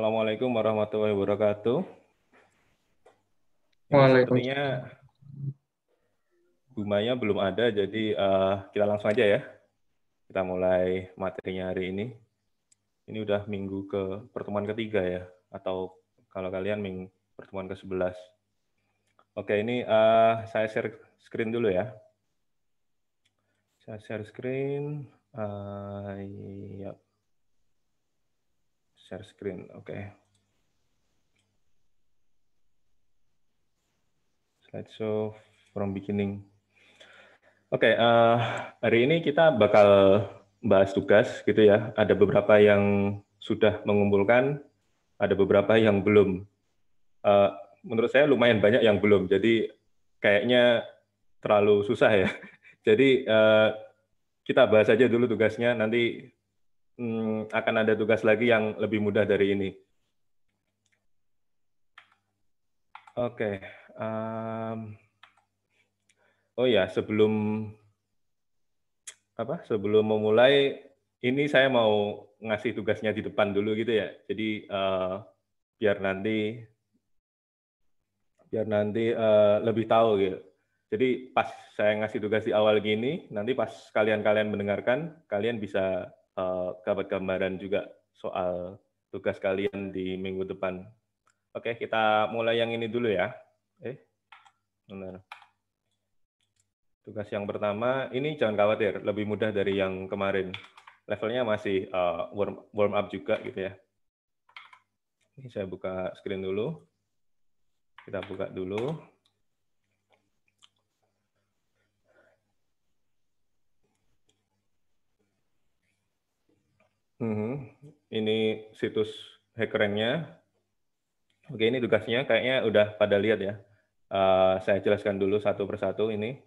Assalamualaikum warahmatullahi wabarakatuh. Ini sepertinya Waalaikumsalam. Bu Maya belum ada, jadi kita langsung aja ya. Kita mulai materinya hari ini. Ini udah minggu ke pertemuan ketiga ya, atau kalau kalian pertemuan ke-11. Oke, ini saya share screen dulu ya. Saya share screen. Ya, share screen. Oke. Slideshow from beginning. Oke, hari ini kita bakal bahas tugas gitu ya. Ada beberapa yang sudah mengumpulkan, ada beberapa yang belum. Menurut saya lumayan banyak yang belum, jadi kayaknya terlalu susah ya. Jadi kita bahas aja dulu tugasnya, nanti akan ada tugas lagi yang lebih mudah dari ini. Oke. Oh ya, sebelum memulai, ini saya mau ngasih tugasnya di depan dulu gitu ya. Jadi biar nanti lebih tahu gitu. Jadi pas saya ngasih tugas di awal gini, nanti pas kalian mendengarkan, kalian bisa dapat gambaran juga soal tugas kalian di minggu depan. Oke, kita mulai yang ini dulu ya. Benar. Tugas yang pertama, ini jangan khawatir, lebih mudah dari yang kemarin. Levelnya masih warm up juga gitu ya. Ini saya buka screen dulu. Kita buka dulu. Ini situs HackerRank-nya. Oke, ini tugasnya kayaknya udah pada lihat ya. Saya jelaskan dulu satu persatu ini.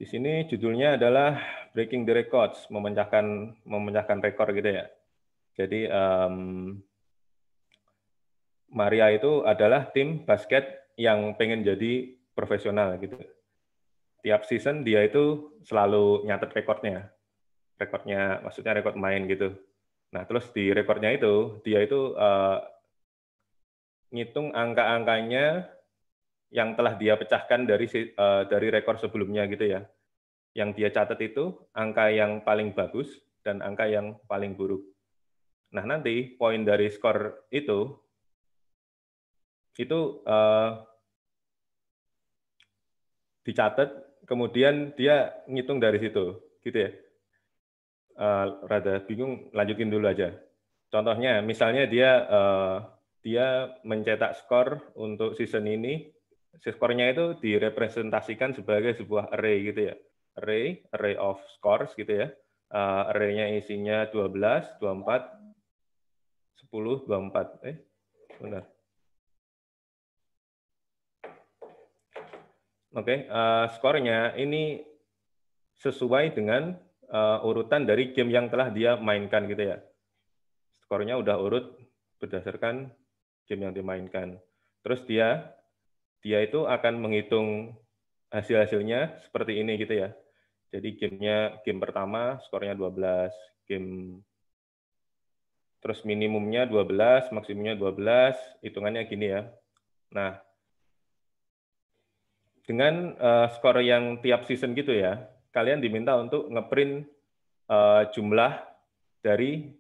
Di sini judulnya adalah Breaking the Records, memecahkan rekor gitu ya. Jadi Maria itu adalah tim basket yang pengen jadi profesional gitu. Tiap season dia itu selalu nyatet rekornya maksudnya rekor main gitu. Nah terus di rekornya itu dia itu ngitung angka-angkanya yang telah dia pecahkan dari rekor sebelumnya gitu ya. Yang dia catat itu angka yang paling bagus dan angka yang paling buruk. Nah nanti poin dari skor itu dicatat, kemudian dia ngitung dari situ, gitu ya. Rada bingung, lanjutin dulu aja. Contohnya, misalnya dia mencetak skor untuk season ini, skornya itu direpresentasikan sebagai sebuah array gitu ya. Array of scores gitu ya. Array-nya isinya 12, 24, 10, 24. Benar. Oke, skornya ini sesuai dengan urutan dari game yang telah dia mainkan gitu ya. Skornya udah urut berdasarkan game yang dimainkan. Terus dia itu akan menghitung hasil-hasilnya seperti ini gitu ya. Jadi game pertama skornya 12, terus minimumnya 12, maksimumnya 12, hitungannya gini ya. Nah, dengan skor yang tiap season gitu ya, kalian diminta untuk ngeprint jumlah dari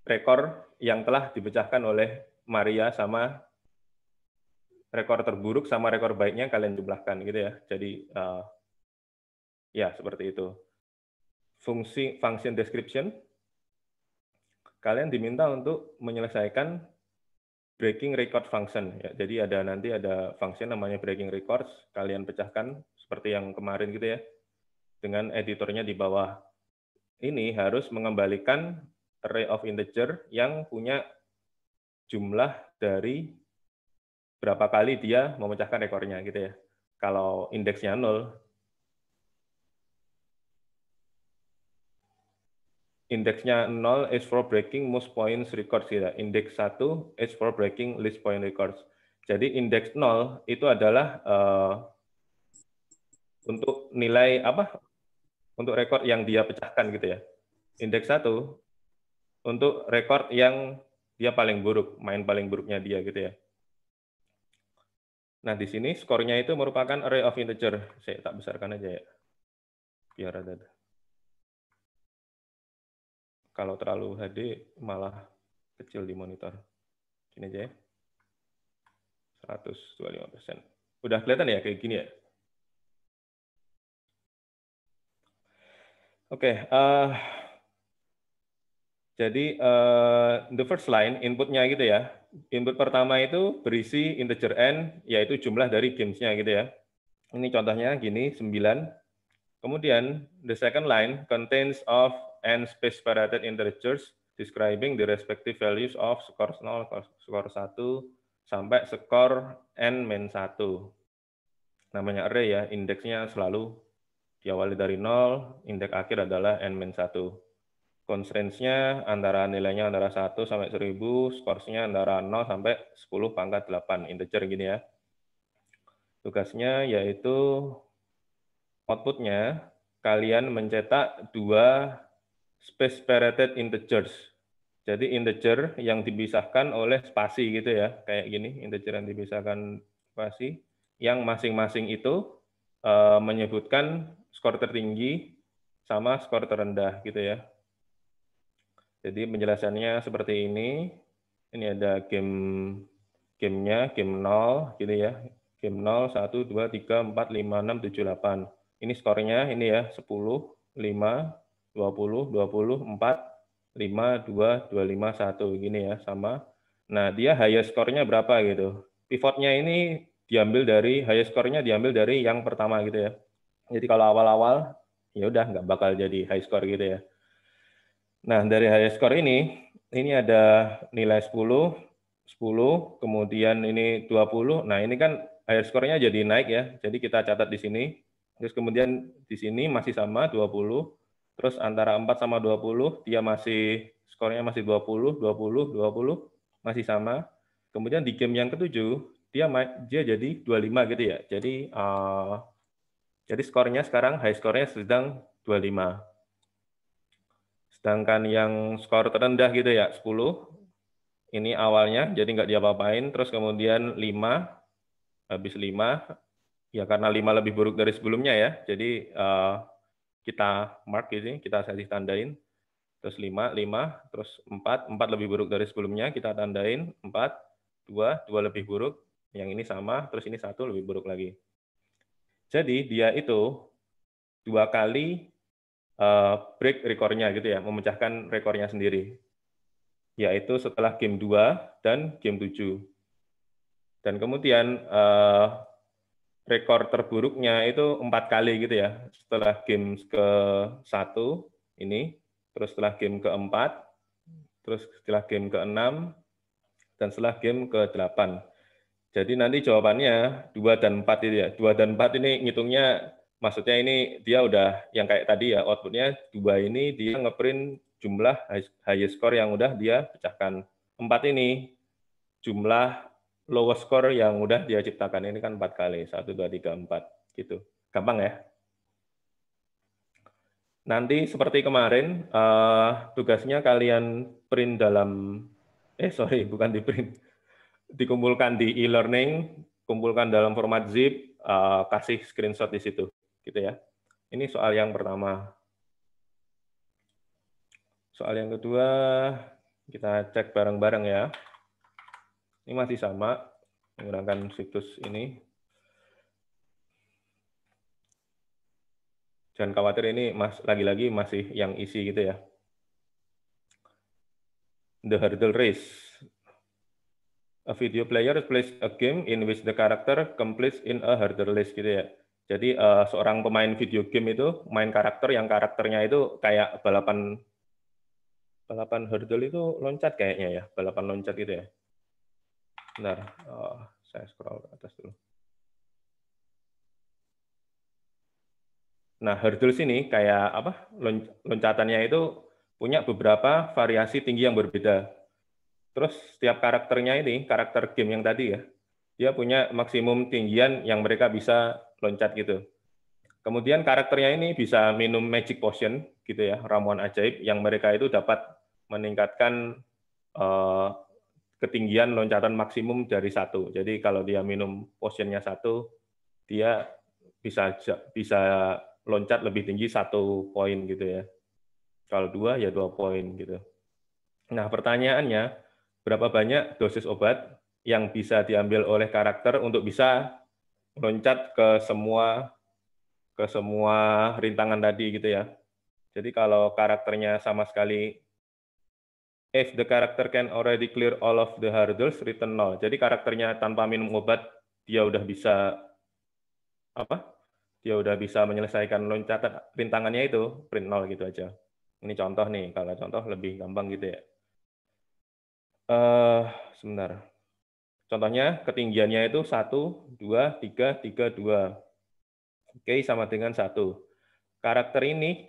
rekor yang telah dipecahkan oleh Maria sama rekor terburuk sama rekor baiknya kalian jumlahkan gitu ya. Jadi ya seperti itu. Function description, kalian diminta untuk menyelesaikan breaking record function ya. Jadi nanti ada function namanya breaking records, kalian pecahkan seperti yang kemarin gitu ya. Dengan editornya di bawah. Ini harus mengembalikan array of integer yang punya jumlah dari berapa kali dia memecahkan rekornya gitu ya. Kalau indeksnya 0, indeksnya 0 is for breaking most points records gitu. Indeks 1 is for breaking least point records. Jadi indeks 0 itu adalah untuk nilai untuk rekor yang dia pecahkan gitu ya. Indeks 1 untuk rekor yang dia paling buruk, main paling buruknya dia gitu ya. Nah, di sini skornya itu merupakan array of integer. Saya tak besarkan aja ya, biar ada. Kalau terlalu HD malah kecil di monitor. Sini aja ya. 125%. Udah kelihatan ya kayak gini ya? Oke, jadi the first line inputnya gitu ya. Input pertama itu berisi integer n, yaitu jumlah dari games-nya gitu ya. Ini contohnya gini, 9. Kemudian the second line contains of n space separated integers describing the respective values of skor 0, skor 1, sampai skor n-1. Namanya array ya, indeksnya selalu diawali dari 0, indeks akhir adalah n-1. Constraints-nya antara nilainya antara 1 sampai 1000, scoresnya antara 0 sampai 10 pangkat 8, integer gini ya. Tugasnya yaitu output-nya kalian mencetak 2 space separated integers. Jadi integer yang dipisahkan oleh spasi gitu ya, kayak gini, integer yang dipisahkan spasi, yang masing-masing itu menyebutkan skor tertinggi sama skor terendah gitu ya. Jadi penjelasannya seperti ini. Ini ada gamenya, game 0 gitu ya. Game 0, 1, 2, 3, 4, 5, 6, 7, 8. Ini skornya ini ya, 10, 5, 20, 20, 4, 5, 2, 25, 1 gini ya, sama. Nah, dia highest skornya berapa gitu. Pivotnya ini diambil dari, highest skornya diambil dari yang pertama gitu ya. Jadi kalau awal-awal, ya udah nggak bakal jadi high score gitu ya. Nah, dari highest score ini ada nilai 10, 10, kemudian ini 20. Nah, ini kan highest score-nya jadi naik ya. Jadi kita catat di sini. Terus kemudian di sini masih sama 20. Terus antara 4 sama 20 dia masih skornya masih 20, 20, 20 masih sama. Kemudian di game yang ketujuh dia jadi 25 gitu ya. Jadi skornya sekarang high score-nya sedang 25. Sedangkan yang skor terendah gitu ya 10. Ini awalnya jadi nggak diapa-apain, terus kemudian 5, habis 5, ya karena 5 lebih buruk dari sebelumnya ya, jadi kita mark ini, kita kasih tandain, terus 5, 5, terus 4, 4 lebih buruk dari sebelumnya, kita tandain, 4, 2, 2 lebih buruk, yang ini sama, terus ini 1 lebih buruk lagi. Jadi dia itu 2 kali break rekornya gitu ya, memecahkan rekornya sendiri, yaitu setelah game 2 dan game 7. Dan kemudian rekor terburuknya itu 4 kali gitu ya, setelah game ke-1 ini, terus setelah game ke-4, terus setelah game ke-6, dan setelah game ke-8. Jadi nanti jawabannya 2 dan 4 itu ya. 2 dan 4 ini ngitungnya, maksudnya ini dia udah yang kayak tadi ya, outputnya 2 ini dia ngeprint jumlah highest score yang udah dia pecahkan. 4 ini jumlah lowest score yang udah dia ciptakan. Ini kan 4 kali, 1, 2, 3, 4 gitu. Gampang ya. Nanti seperti kemarin, tugasnya kalian print dalam, bukan di print, dikumpulkan di e-learning, kumpulkan dalam format zip, kasih screenshot di situ, gitu ya. Ini soal yang pertama. Soal yang kedua, kita cek bareng-bareng ya. Ini masih sama, menggunakan situs ini. Jangan khawatir, ini lagi-lagi masih yang isi gitu ya. The hurdle race. A video player plays a game in which the character completes in a hurdle race gitu ya. Jadi seorang pemain video game itu main karakter yang karakternya itu kayak balapan hurdle itu loncat kayaknya ya, balapan loncat gitu ya. Bentar, saya scroll ke atas dulu. Nah, hurdle sini kayak apa? Loncatannya itu punya beberapa variasi tinggi yang berbeda. Terus setiap karakternya ini, karakter game yang tadi ya, dia punya maksimum tinggian yang mereka bisa loncat gitu. Kemudian karakternya ini bisa minum magic potion gitu ya, ramuan ajaib yang mereka itu dapat meningkatkan ketinggian loncatan maksimum dari 1. Jadi kalau dia minum potionnya 1, dia bisa loncat lebih tinggi 1 poin gitu ya. Kalau 2 ya 2 poin gitu. Nah, pertanyaannya, berapa banyak dosis obat yang bisa diambil oleh karakter untuk bisa loncat ke semua rintangan tadi gitu ya. Jadi kalau karakternya sama sekali, if the character can already clear all of the hurdles, return 0. Jadi karakternya tanpa minum obat, dia udah bisa dia udah bisa menyelesaikan loncatan rintangannya itu, print 0 gitu aja. Ini contoh nih, kalau contoh lebih gampang gitu ya. Sebentar. Contohnya ketinggiannya itu 1, 2, 3, 3, 2. Oke, sama dengan 1. Karakter ini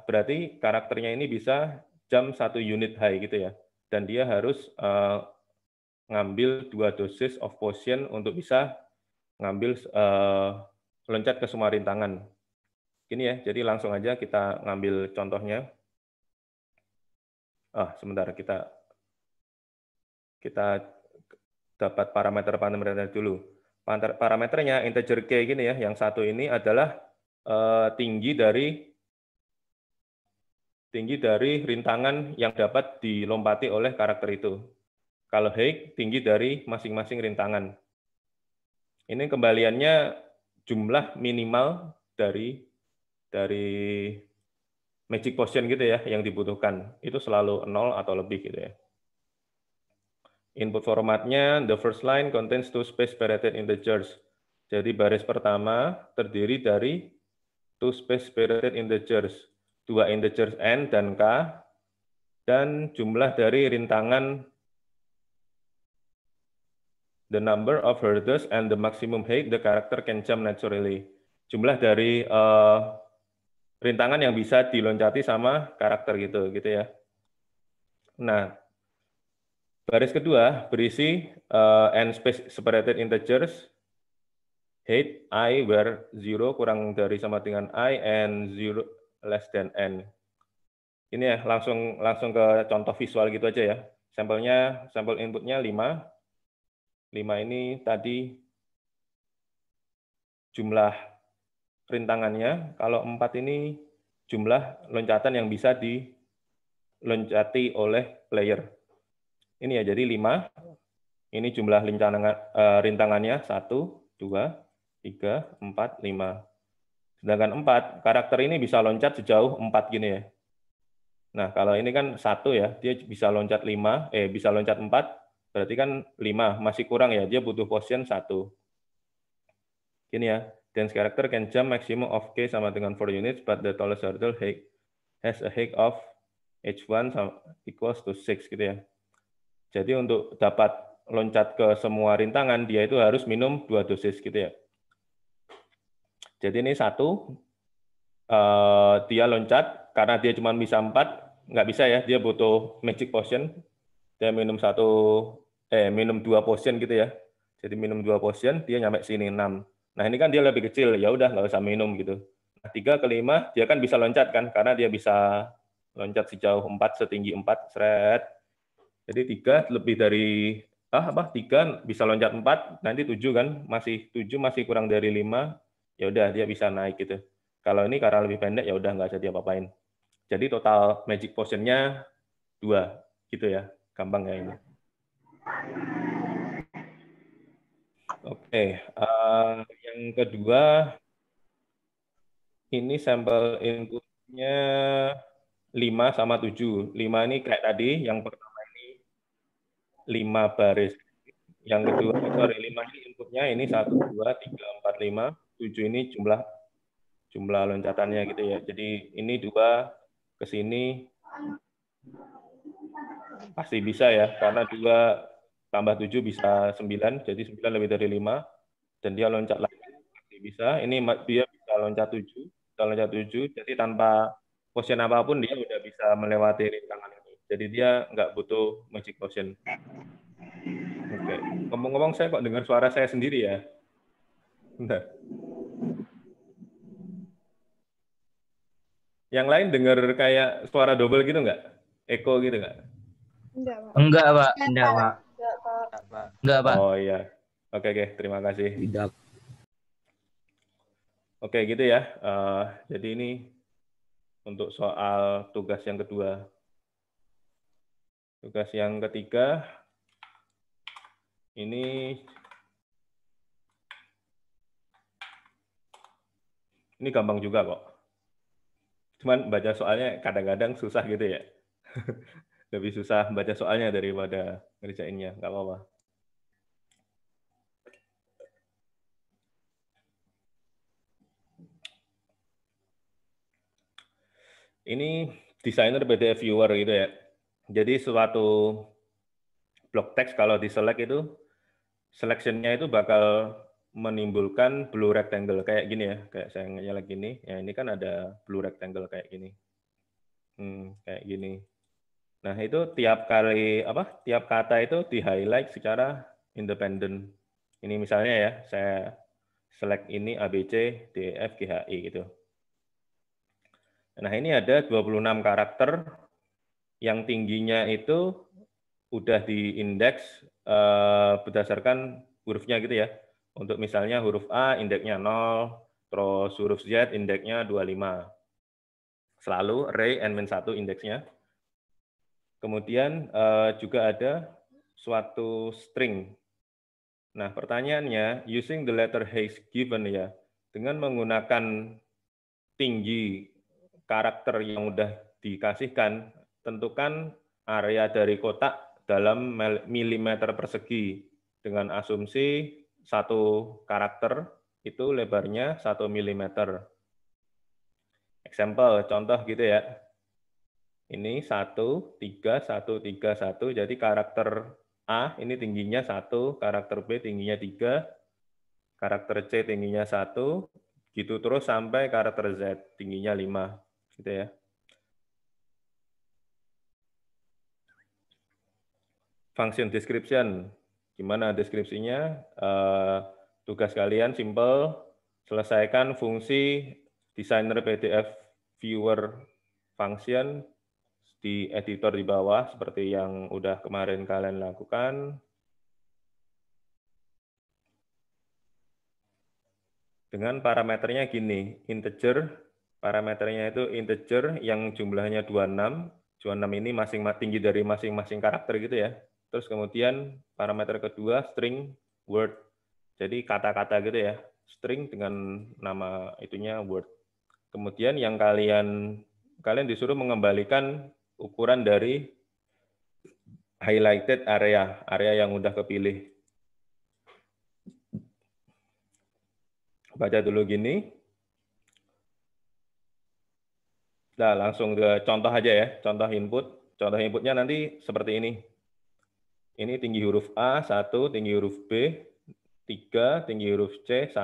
berarti karakternya ini bisa jam 1 unit high gitu ya. Dan dia harus ngambil 2 dosis of potion untuk bisa ngambil loncat ke semua rintangan. Gini ya, jadi langsung aja kita ngambil contohnya. Sebentar, kita dapat parameter dulu. Parameternya integer k gini ya, yang 1 ini adalah tinggi dari rintangan yang dapat dilompati oleh karakter itu. Kalau height, tinggi dari masing-masing rintangan. Ini kembaliannya jumlah minimal dari magic potion gitu ya, yang dibutuhkan. Itu selalu 0 atau lebih gitu ya. Input formatnya, the first line contains 2 space separated integers. Jadi baris pertama terdiri dari 2 space separated integers, 2 integers n dan k, dan jumlah dari rintangan, the number of hurdles and the maximum height the character can jump naturally. Jumlah dari rintangan yang bisa diloncati sama karakter gitu ya. Nah, baris kedua berisi n space separated integers, height I where 0 kurang dari sama dengan I and 0 less than n. Ini ya, langsung ke contoh visual gitu aja ya. Sampel inputnya 5. 5 ini tadi jumlah rintangannya, kalau 4 ini jumlah loncatan yang bisa diloncati oleh player. Ini ya, jadi 5, ini jumlah rintangannya 1, 2, 3, 4, 5. Sedangkan 4, karakter ini bisa loncat sejauh 4 gini ya. Nah, kalau ini kan 1 ya, dia bisa loncat 4, berarti kan 5, masih kurang ya, dia butuh potion 1. Gini ya, dance character can jump maximum of k sama dengan 4 units, but the tallest hurdle has a height of h1 equals to 6 gitu ya. Jadi untuk dapat loncat ke semua rintangan, dia itu harus minum 2 dosis gitu ya. Jadi ini 1, dia loncat, karena dia cuma bisa 4, nggak bisa ya, dia butuh magic potion, dia minum 2 potion gitu ya. Jadi minum 2 potion, dia nyampe sini 6. Nah ini kan dia lebih kecil, ya udah nggak usah minum gitu. Nah 3 ke 5 dia kan bisa loncat kan, karena dia bisa loncat sejauh 4, setinggi 4, seret. Jadi 3 lebih dari 3 bisa loncat 4, nanti 7 kan, masih 7 masih kurang dari 5, ya udah dia bisa naik gitu. Kalau ini karena lebih pendek ya udah nggak usah diapa-apain. Jadi total magic potion-nya 2 gitu ya, gampang ya ini. Oke, yang kedua ini sampel inputnya 5 sama 7. 5 ini kayak tadi, yang pertama ini 5 baris. Yang kedua, 5 ini inputnya ini 1, 2, 3, 4, 5. 7 ini jumlah loncatannya gitu ya. Jadi ini 2 ke sini pasti bisa ya, karena 2 tambah 7 bisa 9, jadi 9 lebih dari 5, dan dia loncat lagi, pasti bisa. Ini dia bisa loncat 7, jadi tanpa potion apapun dia udah bisa melewati rintangan ini. Jadi dia nggak butuh magic potion. Oke, ngomong-ngomong saya kok dengar suara saya sendiri ya? Bentar. Yang lain dengar kayak suara double gitu nggak? Echo gitu nggak? Enggak, Pak. Enggak, Pak. Enggak, Pak. Enggak, Pak. Oh iya. Oke, terima kasih. Tidak. Oke, gitu ya. Jadi ini untuk soal tugas yang kedua. Tugas yang ketiga, ini gampang juga kok. Cuman baca soalnya kadang-kadang susah gitu ya. Lebih susah baca soalnya daripada ngerjainnya, nggak apa-apa. Ini desainer PDF viewer gitu ya. Jadi suatu block text kalau di-select itu, selection-nya itu bakal menimbulkan blue rectangle kayak gini ya. Kayak saya nyelek gini, ya ini kan ada blue rectangle kayak gini. Kayak gini. Nah, itu tiap kata itu di-highlight secara independen. Ini misalnya ya, saya select ini A, B, C, D, E, F, G, H, I gitu. Nah, ini ada 26 karakter yang tingginya itu udah diindeks berdasarkan hurufnya gitu ya. Untuk misalnya huruf A indeksnya 0, terus huruf Z indeksnya 25. Selalu array n-1 indeksnya. Kemudian juga ada suatu string. Nah, pertanyaannya, using the letter H given ya, dengan menggunakan tinggi karakter yang udah dikasihkan, tentukan area dari kotak dalam milimeter persegi dengan asumsi satu karakter itu lebarnya 1 mm. Example, contoh gitu ya. Ini 1, 3, 1, 3, 1. Jadi karakter A ini tingginya 1, karakter B tingginya 3, karakter C tingginya 1, gitu terus sampai karakter Z tingginya 5. Gitu ya. Function description. Gimana deskripsinya? Tugas kalian simple, selesaikan fungsi designer PDF viewer function di editor di bawah seperti yang udah kemarin kalian lakukan. Dengan parameternya gini, integer, parameternya itu integer yang jumlahnya 26, 26 ini tinggi dari masing-masing karakter gitu ya. Terus kemudian parameter kedua string word, jadi kata-kata gitu ya, string dengan nama itunya word. Kemudian yang kalian disuruh mengembalikan ukuran dari highlighted area yang udah kepilih. Baca dulu gini. Nah, langsung ke contoh aja ya, contoh input. Contoh inputnya nanti seperti ini. Ini tinggi huruf A, 1, tinggi huruf B, 3, tinggi huruf C, 1,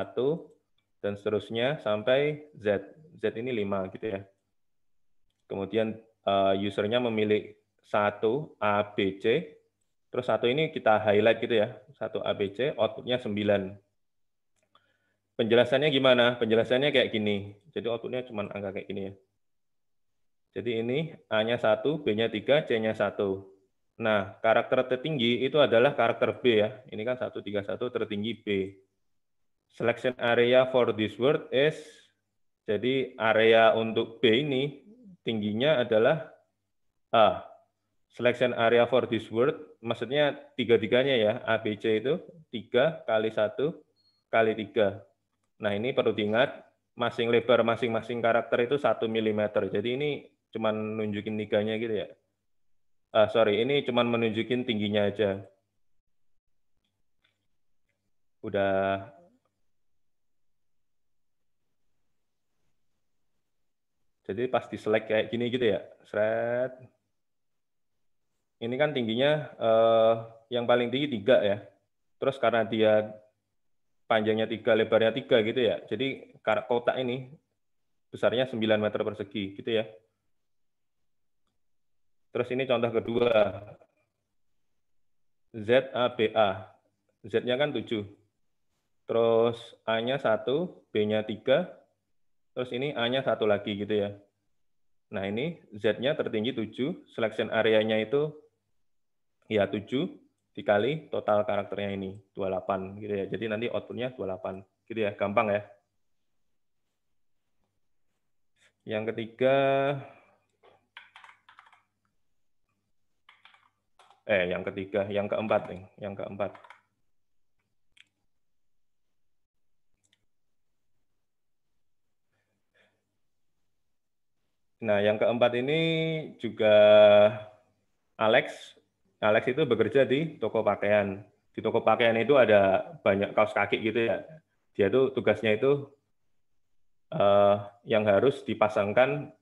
dan seterusnya sampai Z. Z ini 5 gitu ya. Kemudian usernya memilih 1 A, B, C, terus 1 ini kita highlight gitu ya, 1 A, B, C, outputnya 9. Penjelasannya gimana? Penjelasannya kayak gini. Jadi outputnya cuma angka kayak gini ya. Jadi ini A-nya 1, B-nya 3, C-nya 1. Nah, karakter tertinggi itu adalah karakter B ya. Ini kan 131 tertinggi B. Selection area for this word is, jadi area untuk B ini tingginya adalah A. Selection area for this word, maksudnya tiga-tiganya ya, A, B, C itu 3 kali 1 kali 3. Nah, ini perlu diingat, lebar masing-masing karakter itu 1 mm. Jadi ini cuma nunjukin tiganya gitu ya. Ini cuma menunjukin tingginya aja. Udah. Jadi pas di select kayak gini gitu ya. Seret. Ini kan tingginya yang paling tinggi 3 ya. Terus karena dia panjangnya 3, lebarnya 3 gitu ya. Jadi kotak ini besarnya 9 meter persegi gitu ya. Terus ini contoh kedua. ZABA. Z-nya kan 7. Terus A-nya 1, B-nya 3, terus ini A-nya 1 lagi gitu ya. Nah ini Z-nya tertinggi 7, selection area-nya itu Ya 7 dikali total karakternya ini 28 gitu ya. Jadi nanti outputnya 28 gitu ya, gampang ya. Yang ketiga, yang keempat nih, yang keempat. Nah, yang keempat ini juga Alex. Alex itu bekerja di toko pakaian. Di toko pakaian itu ada banyak kaos kaki gitu ya. Dia tuh tugasnya itu yang harus dipasangkan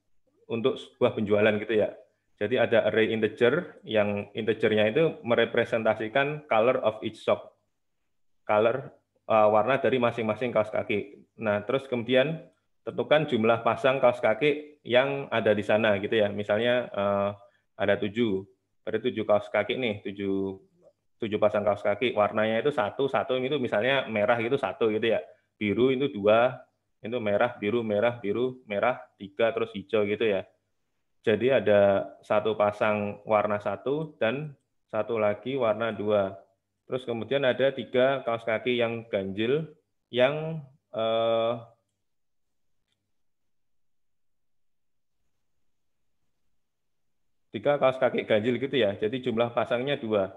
untuk sebuah penjualan gitu ya. Jadi ada array integer, yang integernya itu merepresentasikan color of each sock. Color warna dari masing-masing kaos kaki. Nah, terus kemudian tentukan jumlah pasang kaos kaki yang ada di sana gitu ya. Misalnya ada 7, berarti 7 kaos kaki nih, 7 pasang kaos kaki. Warnanya itu satu itu misalnya merah itu 1 gitu ya. Biru itu 2, itu merah, biru, merah, 3, terus hijau gitu ya. Jadi ada 1 pasang warna 1 dan 1 lagi warna 2. Terus kemudian ada 3 kaos kaki yang ganjil yang 3 kaos kaki ganjil gitu ya. Jadi jumlah pasangnya 2.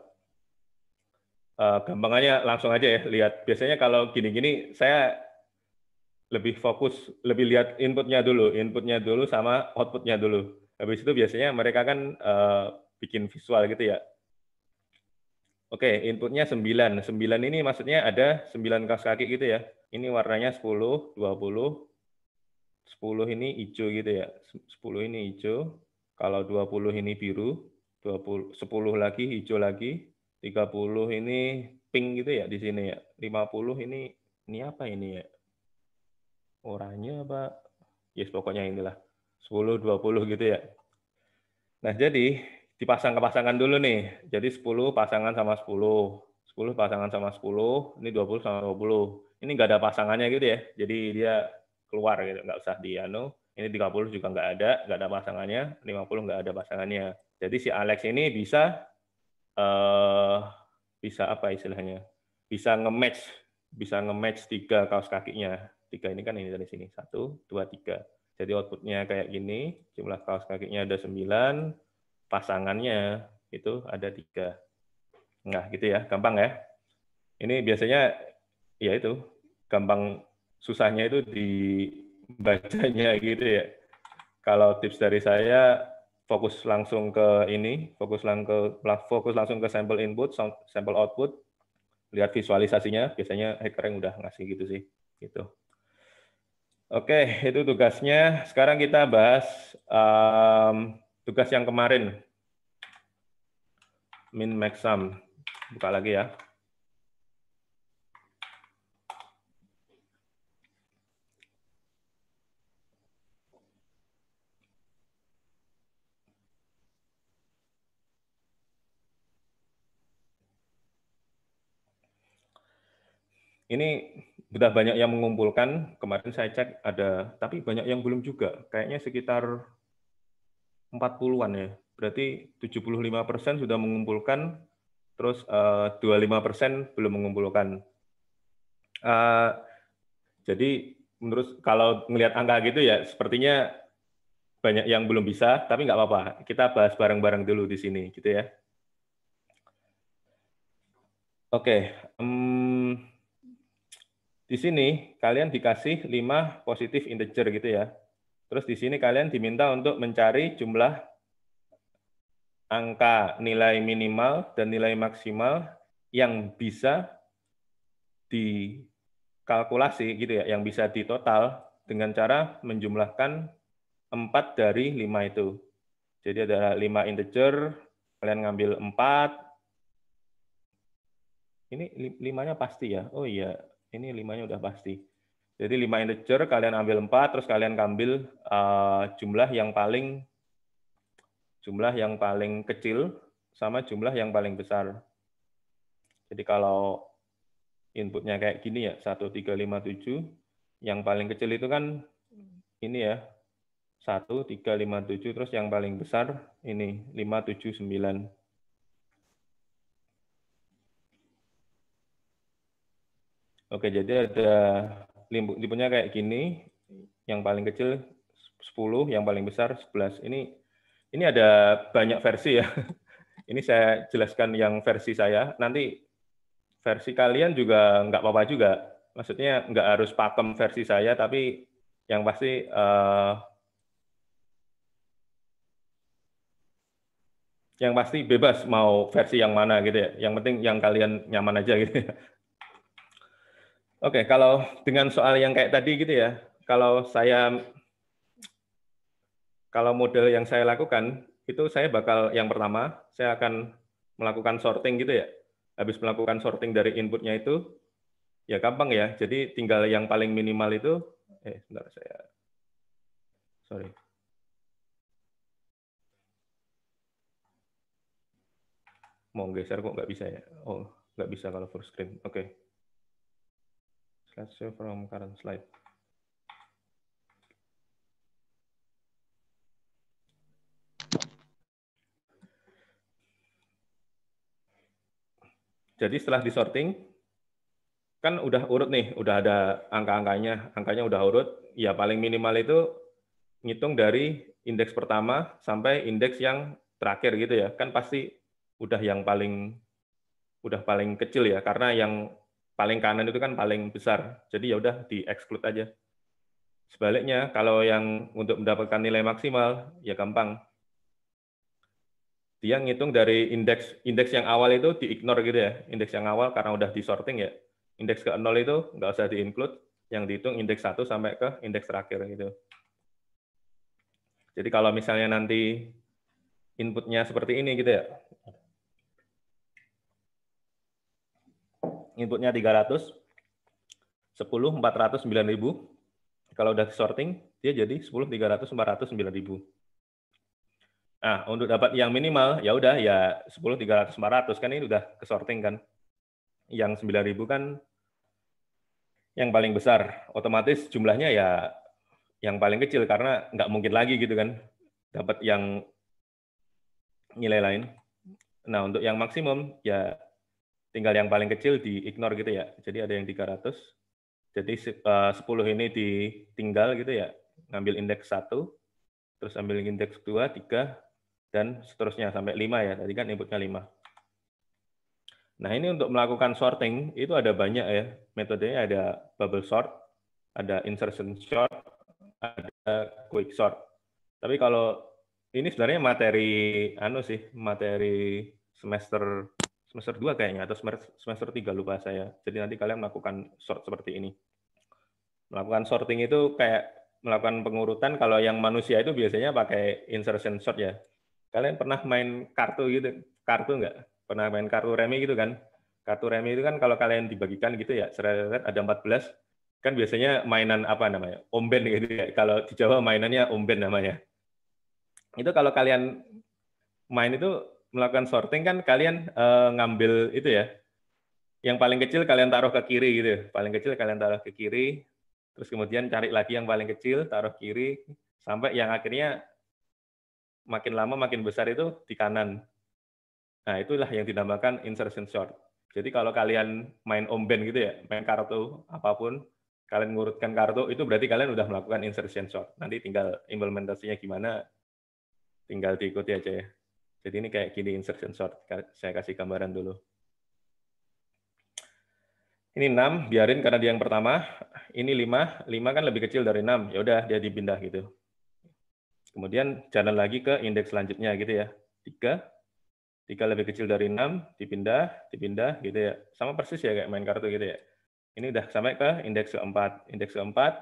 Gampangannya langsung aja ya lihat. Biasanya kalau gini-gini saya lebih fokus, lebih lihat inputnya dulu sama outputnya dulu. Habis itu biasanya mereka kan bikin visual gitu ya. Oke, inputnya 9. 9 ini maksudnya ada 9 kaos kaki gitu ya. Ini warnanya 10, 20, 10 ini hijau gitu ya. 10 ini hijau, kalau 20 ini biru, 20, 10 lagi hijau lagi, 30 ini pink gitu ya di sini ya. 50 ini apa ini ya? Oranye apa? Yes, pokoknya inilah. 10, 20 gitu ya. Nah, jadi dipasang ke pasangan dulu nih. Jadi 10 pasangan sama 10. 10 pasangan sama 10, ini 20 sama 20. Ini nggak ada pasangannya gitu ya. Jadi dia keluar gitu, nggak usah di anu. Ini 30 juga nggak ada pasangannya. 50 nggak ada pasangannya. Jadi si Alex ini bisa apa istilahnya? Bisa nge-match 3 kaos kakinya. 3 ini kan ini dari sini. 1, 2, 3. Jadi outputnya kayak gini, jumlah kaos kakinya ada 9, pasangannya itu ada 3. Nah, gitu ya, gampang ya. Ini biasanya ya itu, gampang susahnya itu dibacanya gitu ya. Kalau tips dari saya, fokus langsung ke ini, fokus langsung ke sampel input, sampel output, lihat visualisasinya, biasanya HackerRank udah ngasih gitu sih. Gitu. Oke, itu tugasnya. Sekarang kita bahas tugas yang kemarin. Min, max, sum. Buka lagi ya. Ini sudah banyak yang mengumpulkan, kemarin saya cek ada, tapi banyak yang belum juga. Kayaknya sekitar 40-an ya. Berarti 75% sudah mengumpulkan, terus 25% belum mengumpulkan. Jadi menurut kalau melihat angka gitu ya, sepertinya banyak yang belum bisa, tapi nggak apa-apa. Kita bahas bareng-bareng dulu di sini, gitu ya. Oke, di sini kalian dikasih 5 positif integer gitu ya. Terus di sini kalian diminta untuk mencari jumlah angka nilai minimal dan nilai maksimal yang bisa dikalkulasi gitu ya, yang bisa ditotal dengan cara menjumlahkan 4 dari 5 itu. Jadi ada 5 integer, kalian ngambil 4. Ini 5-nya pasti ya? Oh iya, ini 5-nya udah pasti. Jadi 5 integer, kalian ambil 4, terus kalian ambil jumlah yang paling kecil sama jumlah yang paling besar. Jadi kalau inputnya kayak gini ya, 1357, yang paling kecil itu kan ini ya, 1357, terus yang paling besar ini 579. Oke, jadi ada inputnya kayak gini, yang paling kecil 10, yang paling besar 11. Ini ada banyak versi ya. Ini saya jelaskan yang versi saya. Nanti versi kalian juga nggak apa-apa juga. Maksudnya nggak harus pakem versi saya, tapi yang pasti bebas mau versi yang mana gitu ya. Yang penting yang kalian nyaman aja gitu ya. Oke, kalau dengan soal yang kayak tadi gitu ya, kalau model yang saya lakukan, itu saya bakal yang pertama, saya akan melakukan sorting gitu ya. Habis melakukan sorting dari inputnya itu, ya gampang ya. Jadi tinggal yang paling minimal itu, sebentar sorry. Mau geser kok nggak bisa ya? Oh, nggak bisa kalau full screen. Oke. Let's show from current slide. Jadi setelah disorting, kan udah urut nih, udah ada angka-angkanya udah urut, ya paling minimal itu ngitung dari indeks pertama sampai indeks yang terakhir gitu ya, kan pasti udah paling kecil ya, karena yang paling kanan itu kan paling besar, jadi ya udah di-exclude aja. Sebaliknya, kalau yang untuk mendapatkan nilai maksimal, ya gampang. Dia ngitung dari indeks yang awal itu di-ignore gitu ya, indeks yang awal karena udah di-sorting ya, indeks ke 0 itu nggak usah di-include, yang dihitung indeks 1 sampai ke indeks terakhir gitu. Jadi kalau misalnya nanti inputnya seperti ini gitu ya, inputnya 300, 10, 400, 9.000, kalau udah sorting, dia jadi 10, 300, 400, 9.000. Nah, untuk dapat yang minimal, ya udah ya 10, 300, 400, kan ini udah kesorting kan. Yang 9.000 kan yang paling besar, otomatis jumlahnya ya yang paling kecil, karena nggak mungkin lagi gitu kan, dapat yang nilai lain. Nah, untuk yang maksimum, ya tinggal yang paling kecil di-ignore gitu ya. Jadi ada yang 300, jadi 10 ini ditinggal gitu ya, ngambil indeks 1, terus ambil indeks 2, 3, dan seterusnya sampai 5 ya, tadi kan inputnya 5. Nah, ini untuk melakukan sorting, itu ada banyak ya, metodenya ada bubble sort, ada insertion sort, ada quick sort. Tapi kalau ini sebenarnya materi semester 2 kayaknya, atau semester 3 lupa saya. Jadi nanti kalian melakukan sort seperti ini. Melakukan sorting itu kayak melakukan pengurutan, kalau yang manusia itu biasanya pakai insertion sort ya. Kalian pernah main kartu gitu? Kartu nggak? Pernah main kartu remi gitu kan? Kartu remi itu kan kalau kalian dibagikan gitu ya, seret ada 14, kan biasanya mainan apa namanya? Omben gitu ya. Kalau di Jawa mainannya omben namanya. Itu kalau kalian main itu melakukan sorting kan kalian ngambil itu ya. Yang paling kecil kalian taruh ke kiri gitu. Paling kecil kalian taruh ke kiri, terus kemudian cari lagi yang paling kecil, taruh kiri, sampai yang akhirnya makin lama makin besar itu di kanan. Nah, itulah yang dinamakan insertion sort. Jadi kalau kalian main omben gitu ya, main kartu apapun, kalian ngurutkan kartu, itu berarti kalian udah melakukan insertion sort. Nanti tinggal implementasinya gimana, tinggal diikuti aja ya. Jadi ini kayak gini insertion sort. Saya kasih gambaran dulu. Ini 6, biarin karena dia yang pertama. Ini 5, 5 kan lebih kecil dari 6. Ya udah dia dipindah gitu. Kemudian jalan lagi ke indeks selanjutnya gitu ya. 3 lebih kecil dari 6, dipindah gitu ya. Sama persis ya kayak main kartu gitu ya. Ini udah sampai ke indeks keempat. Indeks keempat,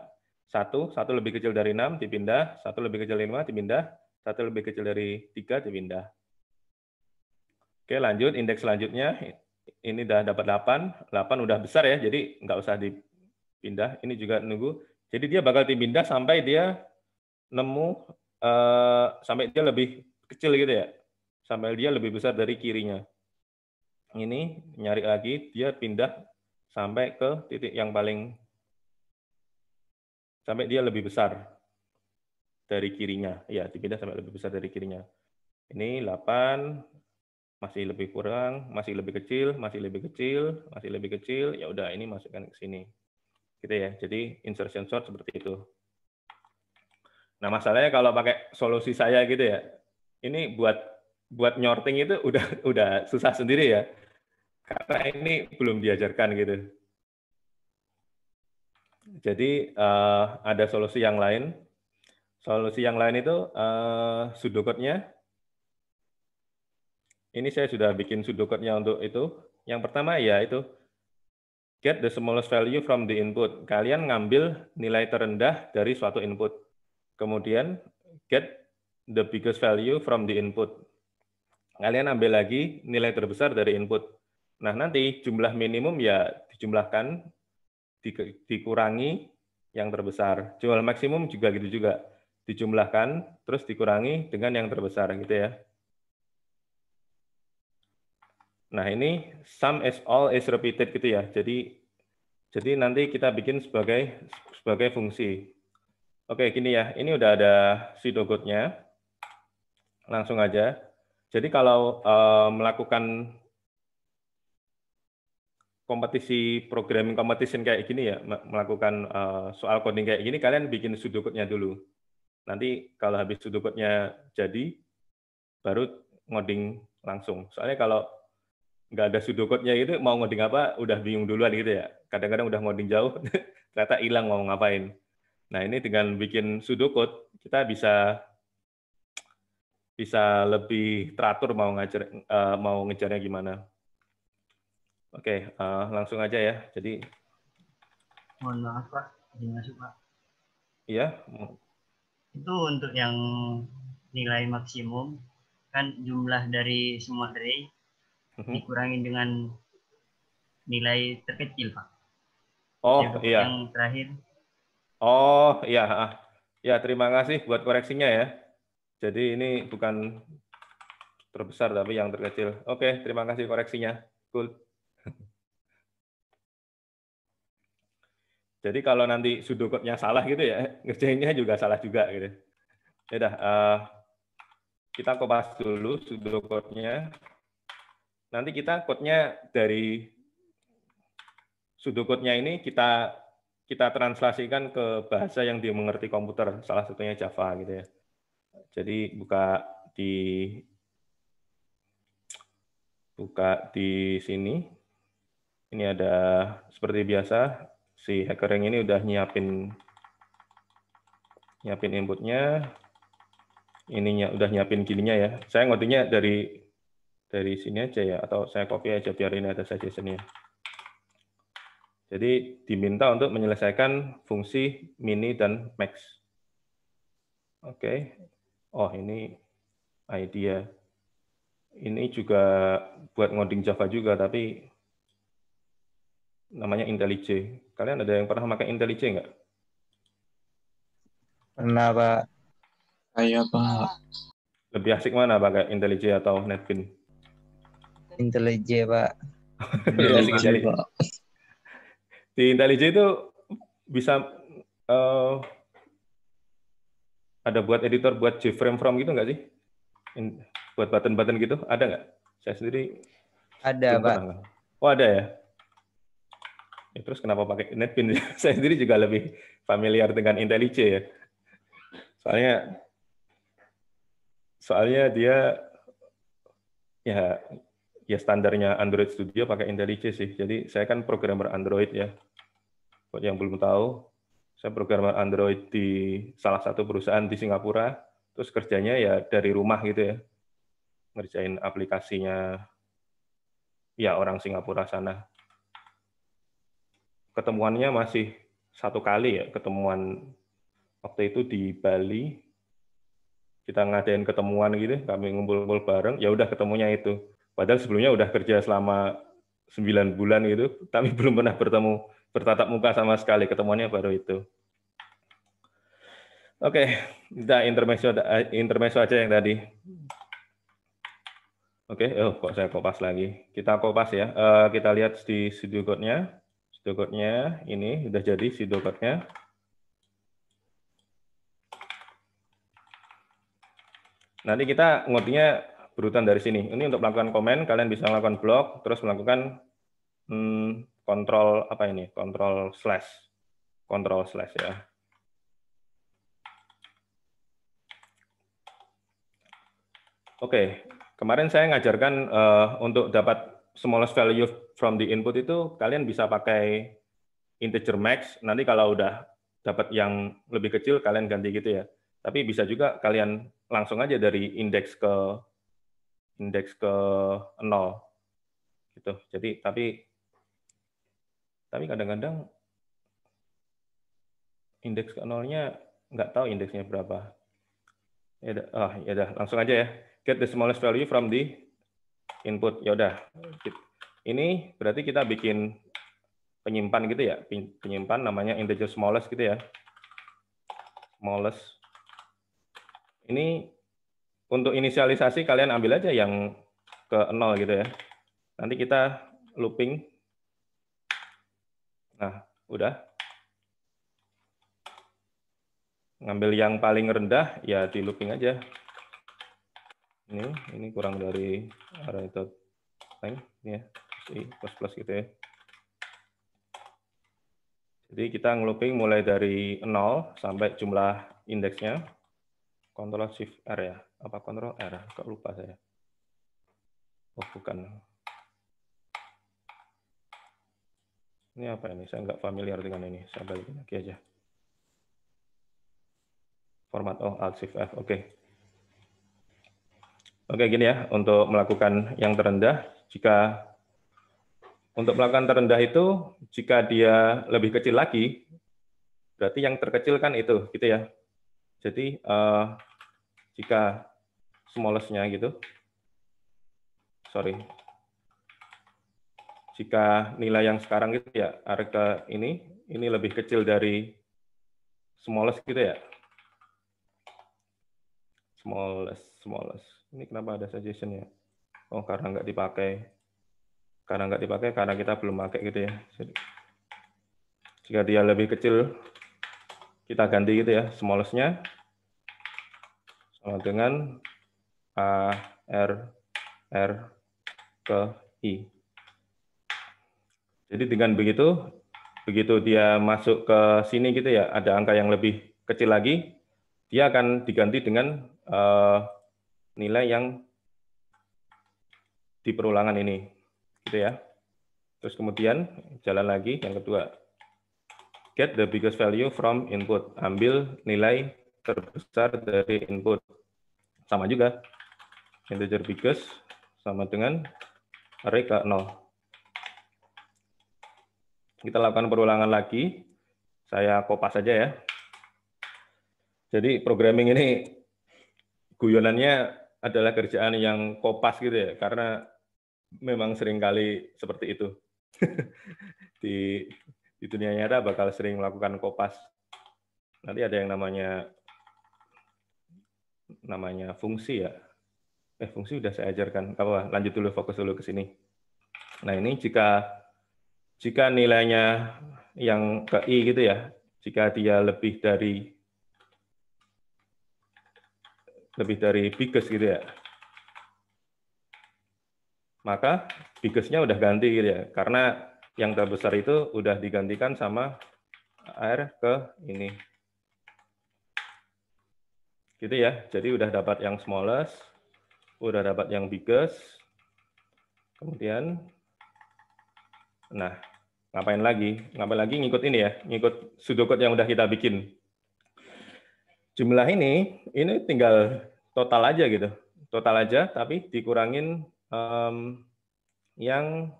1 lebih kecil dari 6, dipindah. 1 lebih kecil dari 5, dipindah. 1 lebih kecil dari 3, dipindah. Oke, lanjut. Indeks selanjutnya, ini udah dapat 8. 8 udah besar ya, jadi nggak usah dipindah. Ini juga nunggu. Jadi dia bakal dipindah sampai dia nemu, sampai dia lebih kecil gitu ya. Sampai dia lebih besar dari kirinya. Ini nyari lagi, dia pindah sampai ke titik yang paling, sampai dia lebih besar dari kirinya. Ya, dipindah sampai lebih besar dari kirinya. Ini 8, masih lebih kurang, masih lebih kecil, masih lebih kecil, masih lebih kecil, ya udah ini masukkan ke sini. Gitu ya. Jadi insertion sort seperti itu. Nah, masalahnya kalau pakai solusi saya gitu ya. Ini buat nyorting itu udah susah sendiri ya. Karena ini belum diajarkan gitu. Jadi ada solusi yang lain. Solusi yang lain itu pseudocode-nya. Ini saya sudah bikin pseudocode-nya untuk itu. Yang pertama ya itu get the smallest value from the input. Kalian ngambil nilai terendah dari suatu input. Kemudian get the biggest value from the input. Kalian ambil lagi nilai terbesar dari input. Nah, nanti jumlah minimum ya dijumlahkan, dikurangi yang terbesar. Jumlah maksimum juga gitu juga. Dijumlahkan, terus dikurangi dengan yang terbesar gitu ya. Nah, ini sum as all is repeated gitu ya. Jadi nanti kita bikin sebagai fungsi. Oke, gini ya. Ini udah ada pseudocode-nya. Langsung aja. Jadi kalau melakukan kompetisi programming competition kayak gini ya, melakukan soal coding kayak gini, kalian bikin pseudocode-nya dulu. Nanti kalau habis pseudocode-nya jadi, baru ngoding langsung. Soalnya kalau nggak ada pseudocode-nya itu mau ngoding apa udah bingung duluan gitu ya. Kadang-kadang udah ngoding jauh ternyata hilang mau ngapain. Nah, ini dengan bikin pseudocode kita bisa lebih teratur mau ngejarnya gimana. Oke, langsung aja ya. Jadi mohon maaf Pak, izin masuk Pak. Iya. Itu untuk yang nilai maksimum kan jumlah dari semua array dikurangi dengan nilai terkecil Pak. Oh iya. Yang terakhir. Oh iya. Ya, terima kasih buat koreksinya ya. Jadi ini bukan terbesar tapi yang terkecil. Oke, terima kasih koreksinya. Cool. Jadi kalau nanti pseudocode-nya salah gitu ya, ngerjainnya juga salah juga gitu. Ya udah, kita kopas dulu pseudocode-nya. Nanti kita code-nya dari pseudocode-nya ini kita translasikan ke bahasa yang dimengerti komputer, salah satunya Java gitu ya. Jadi buka di sini. Ini ada seperti biasa si hacker yang ini udah nyiapin inputnya. Ininya udah nyiapin gininya ya. Saya ngodingnya dari sini aja ya, atau saya copy aja biar ini ada suggestion-nya. Jadi diminta untuk menyelesaikan fungsi mini dan max. Oke. Oh, ini idea. Ini juga buat ngoding Java juga, tapi namanya IntelliJ. Kalian ada yang pernah pakai IntelliJ nggak? Pernah, Pak. Saya, Pak. Lebih asik mana pakai IntelliJ atau NetBeans? IntelliJ, Pak. IntelliJ, Pak. Di IntelliJ itu bisa ada buat editor buat JFrame from gitu nggak sih? Buat button-button gitu, ada nggak? Saya sendiri ada, Pak. Pernah. Oh, ada ya? Ya, terus kenapa pakai NetBeans? Saya sendiri juga lebih familiar dengan IntelliJ ya. Soalnya dia ya standarnya Android Studio pakai IntelliJ sih. Jadi saya kan programmer Android ya. Buat yang belum tahu, saya programmer Android di salah satu perusahaan di Singapura. Terus kerjanya ya dari rumah gitu ya. Ngerjain aplikasinya ya orang Singapura sana. Ketemuannya masih satu kali ya, ketemuan waktu itu di Bali. Kita ngadain ketemuan gitu, kami ngumpul-ngumpul bareng, ya udah ketemunya itu. Padahal sebelumnya udah kerja selama 9 bulan gitu, tapi belum pernah bertatap muka sama sekali, ketemuannya baru itu. Oke, kita intermezzo aja yang tadi. Oke, kok saya kopas lagi. Kita kopas ya. Kita lihat di pseudocode-nya. Pseudocode-nya ini udah jadi pseudocode-nya. Nanti kita ngodingnya berurutan dari sini. Ini untuk melakukan komen, kalian bisa melakukan blok, terus melakukan kontrol apa ini? Kontrol slash ya. Oke, kemarin saya ngajarkan untuk dapat smallest value from the input itu kalian bisa pakai integer max. Nanti kalau udah dapat yang lebih kecil kalian ganti gitu ya. Tapi bisa juga kalian langsung aja dari indeks ke 0 gitu. Jadi tapi kadang-kadang indeks ke 0-nya nggak tahu indeksnya berapa. Ya udah langsung aja ya. Get the smallest value from the input. Ya udah. Ini berarti kita bikin penyimpan gitu ya. Penyimpan namanya integer smallest gitu ya. Smallest. Ini untuk inisialisasi kalian ambil aja yang ke 0 gitu ya. Nanti kita looping. Nah, udah. Ngambil yang paling rendah, ya di looping aja. Ini kurang dari array.length, ini ya, plus gitu ya. Jadi kita ngelooping mulai dari 0 sampai jumlah indeksnya. Ctrl Shift R ya. Apa Ctrl R? Kok lupa saya. Oh, bukan. Ini apa ini? Saya nggak familiar dengan ini. Saya balikin lagi aja. Format Alt Shift F. Oke. Oke, gini ya. Untuk melakukan yang terendah, untuk melakukan terendah itu, jika dia lebih kecil lagi, berarti yang terkecil kan itu, gitu ya. Jadi jika smallest-nya gitu, jika nilai yang sekarang gitu ya, array ke ini lebih kecil dari smallest gitu ya. Smallest. Ini kenapa ada suggestion ya? Oh, karena nggak dipakai. Karena kita belum pakai gitu ya. Jadi, jika dia lebih kecil, kita ganti gitu ya, smallest-nya sama dengan A, R ke I. Jadi dengan begitu dia masuk ke sini gitu ya, ada angka yang lebih kecil lagi, dia akan diganti dengan nilai yang di perulangan ini, gitu ya. Terus kemudian jalan lagi yang kedua, get the biggest value from input, ambil nilai terbesar dari input, sama juga, integer biggest sama dengan array ke 0. Kita lakukan perulangan lagi. Saya kopas saja ya. Jadi programming ini guyonannya adalah kerjaan yang kopas gitu ya, karena memang seringkali seperti itu. di dunia nyata bakal sering melakukan kopas. Nanti ada yang namanya fungsi ya. Fungsi udah saya ajarkan. Lanjut dulu, fokus dulu ke sini. Nah, ini jika nilainya yang ke I gitu ya, jika dia lebih dari biggest gitu ya, maka biggest-nya udah ganti gitu ya, karena yang terbesar itu udah digantikan sama R ke ini. Gitu ya, jadi udah dapat yang smallest, udah dapat yang biggest, kemudian, nah, ngapain lagi ngikut ini ya, ngikut pseudocode yang udah kita bikin. Jumlah ini tinggal total aja gitu, tapi dikurangin yang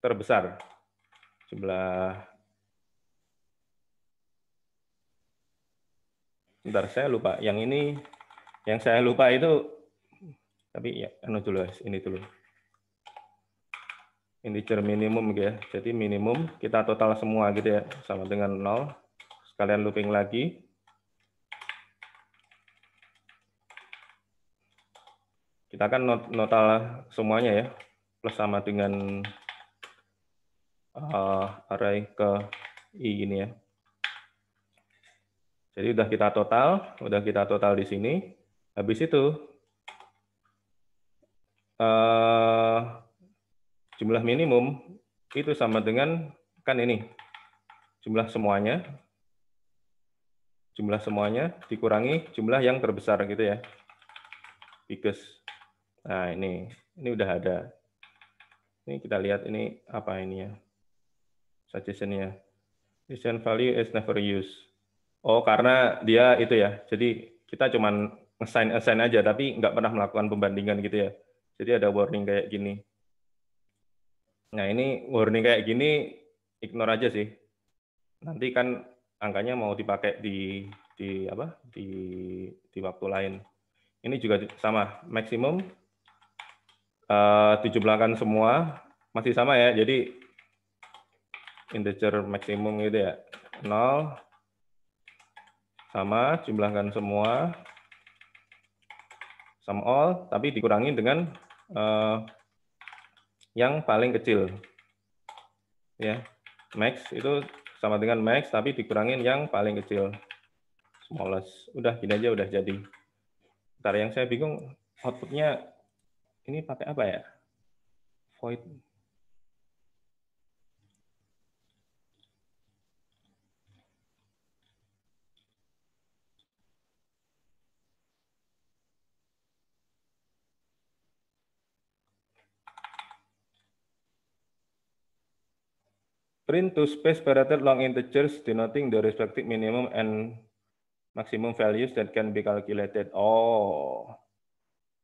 terbesar. Bentar, saya lupa. Yang saya lupa itu, tapi ya, ini dulu. Integer minimum gitu ya. Jadi minimum kita total semua gitu ya, sama dengan 0. Sekalian looping lagi. Kita kan total semuanya ya, plus sama dengan array ke I ini ya. Jadi udah kita total di sini. Habis itu jumlah minimum itu sama dengan kan ini jumlah semuanya dikurangi jumlah yang terbesar gitu ya, biggest. Nah ini udah ada. Ini kita lihat ini apa ini ya, suggestion-nya. Suggestion value is never used. Oh karena dia itu ya, jadi kita cuman assign aja tapi nggak pernah melakukan pembandingan gitu ya. Jadi ada warning kayak gini. Nah ini warning kayak gini ignore aja sih. Nanti kan angkanya mau dipakai di waktu lain. Ini juga sama, maksimum dijumlahkan semua masih sama ya. Jadi integer maksimum gitu ya, 0 sama jumlahkan semua sum all, tapi dikurangi dengan yang paling kecil. Ya, max itu sama dengan max, tapi dikurangin yang paling kecil, smallest. Udah gini aja udah jadi. Ntar yang saya bingung outputnya ini pakai apa ya? Void. Print to space separated long integers denoting the respective minimum and maximum values that can be calculated. Oh,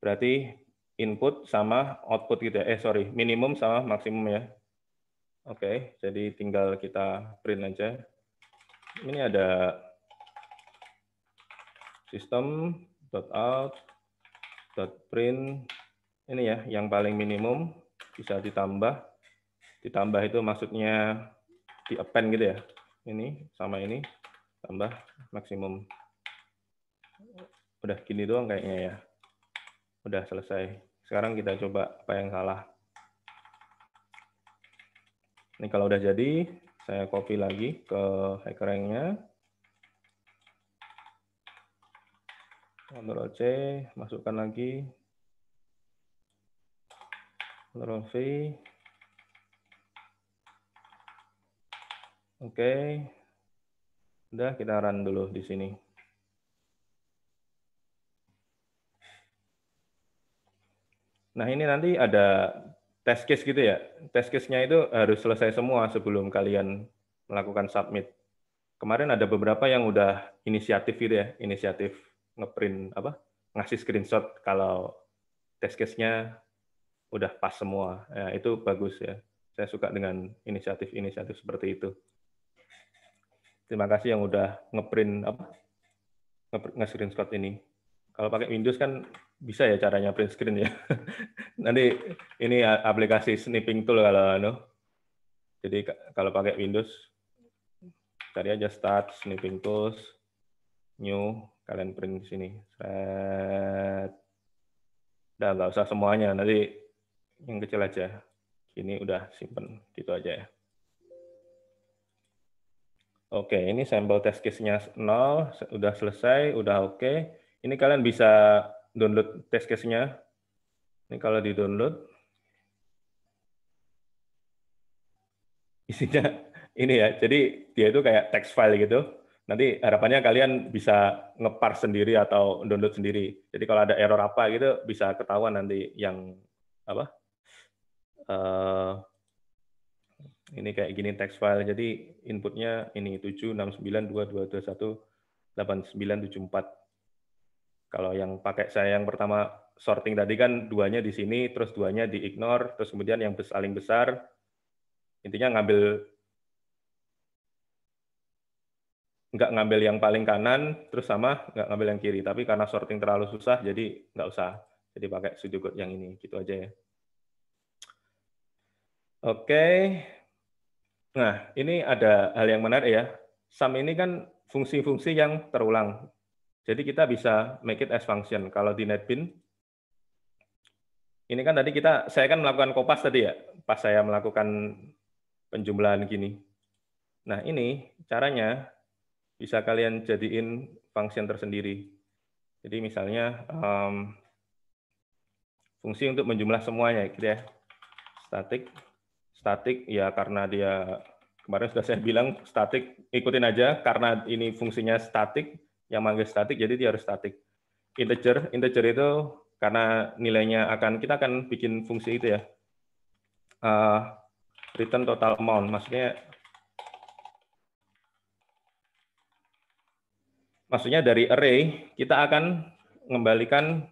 berarti input sama output gitu ya. Minimum sama maksimum ya. Oke, jadi tinggal kita print aja. Ini ada system.out.print. Ini ya, yang paling minimum bisa ditambah. Ditambah itu maksudnya di append gitu ya. Ini sama ini tambah maksimum. Udah gini doang kayaknya ya. Udah selesai. Sekarang kita coba apa yang salah. Ini kalau udah jadi, saya copy lagi ke HackerRank-nya. Ctrl C, masukkan lagi. Ctrl V. Oke. Udah, kita run dulu di sini. Nah, ini nanti ada test case gitu ya. Test case-nya itu harus selesai semua sebelum kalian melakukan submit. Kemarin ada beberapa yang udah inisiatif gitu ya, inisiatif ngeprint ngasih screenshot kalau test case-nya udah pas semua. Ya, itu bagus ya. Saya suka dengan inisiatif-inisiatif seperti itu. Terima kasih yang udah ngeprint nge-screenshot ini. Kalau pakai Windows kan bisa ya caranya print screen ya. Nanti ini aplikasi snipping tool kalau jadi kalau pakai Windows cari aja start snipping tools, new, kalian print di sini. Udah nggak usah semuanya, nanti yang kecil aja. Ini udah simpen gitu aja ya. Oke, ini sampel test case-nya 0, udah selesai, udah oke. Ini kalian bisa download test case-nya. Ini kalau di-download, isinya ini ya, jadi dia itu kayak text file gitu. Nanti harapannya kalian bisa nge-parse sendiri atau download sendiri. Jadi kalau ada error apa gitu, bisa ketahuan nanti yang ini kayak gini text file. Jadi inputnya ini 76922218974. Kalau yang pakai saya yang pertama sorting tadi kan duanya di sini, terus duanya di ignore, terus kemudian yang paling besar, intinya nggak ngambil yang paling kanan, terus sama nggak ngambil yang kiri. Tapi karena sorting terlalu susah, jadi nggak usah. Jadi pakai pseudocode yang ini, gitu aja ya. Oke. Nah, ini ada hal yang menarik ya. Sum ini kan fungsi-fungsi yang terulang. Jadi kita bisa make it as function. Kalau di NetBeans, ini kan tadi saya kan melakukan kopas tadi ya, pas saya melakukan penjumlahan gini. Nah ini caranya bisa kalian jadiin function tersendiri. Jadi misalnya fungsi untuk menjumlah semuanya gitu ya. Statik ya karena dia kemarin sudah saya bilang statik, ikutin aja karena ini fungsinya statik, yang manggil statik jadi dia harus statik. Integer itu karena nilainya kita akan bikin fungsi itu ya. Return total amount, maksudnya dari array kita akan mengembalikan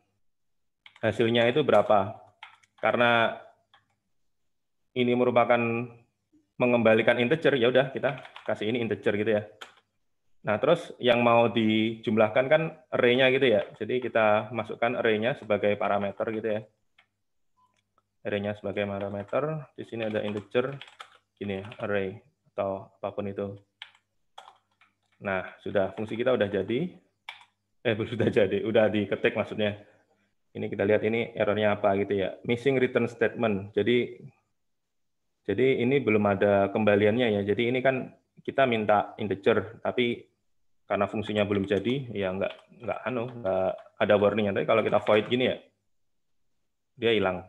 hasilnya itu berapa. Karena ini merupakan mengembalikan integer, ya udah kita kasih ini integer gitu ya. Nah, terus yang mau dijumlahkan kan array-nya gitu ya. Jadi kita masukkan array-nya sebagai parameter gitu ya. Array-nya sebagai parameter, di sini ada integer gini ya, array atau apapun itu. Nah, sudah fungsi kita udah jadi. Udah diketik maksudnya. Ini kita lihat ini errornya apa gitu ya. Missing return statement. Jadi ini belum ada kembaliannya ya. Jadi ini kan kita minta integer, tapi karena fungsinya belum jadi, ya nggak ada warningnya. Tapi kalau kita void gini ya, dia hilang.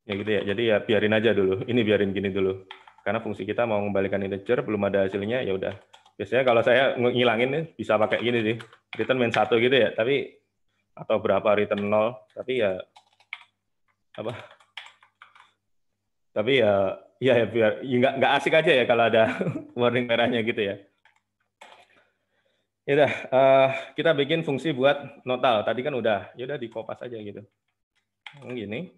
Ya gitu ya. Jadi ya biarin aja dulu. Ini biarin gini dulu. Karena fungsi kita mau mengembalikan integer, belum ada hasilnya, ya udah. Biasanya kalau saya ngilangin bisa pakai gini sih, return -1 gitu ya. Tapi atau berapa return 0, tapi ya apa? Tapi ya biar nggak asik aja ya kalau ada warning merahnya gitu ya. Ya udah, kita bikin fungsi buat notal. Tadi kan udah, ya udah dikopas aja gitu. Gini.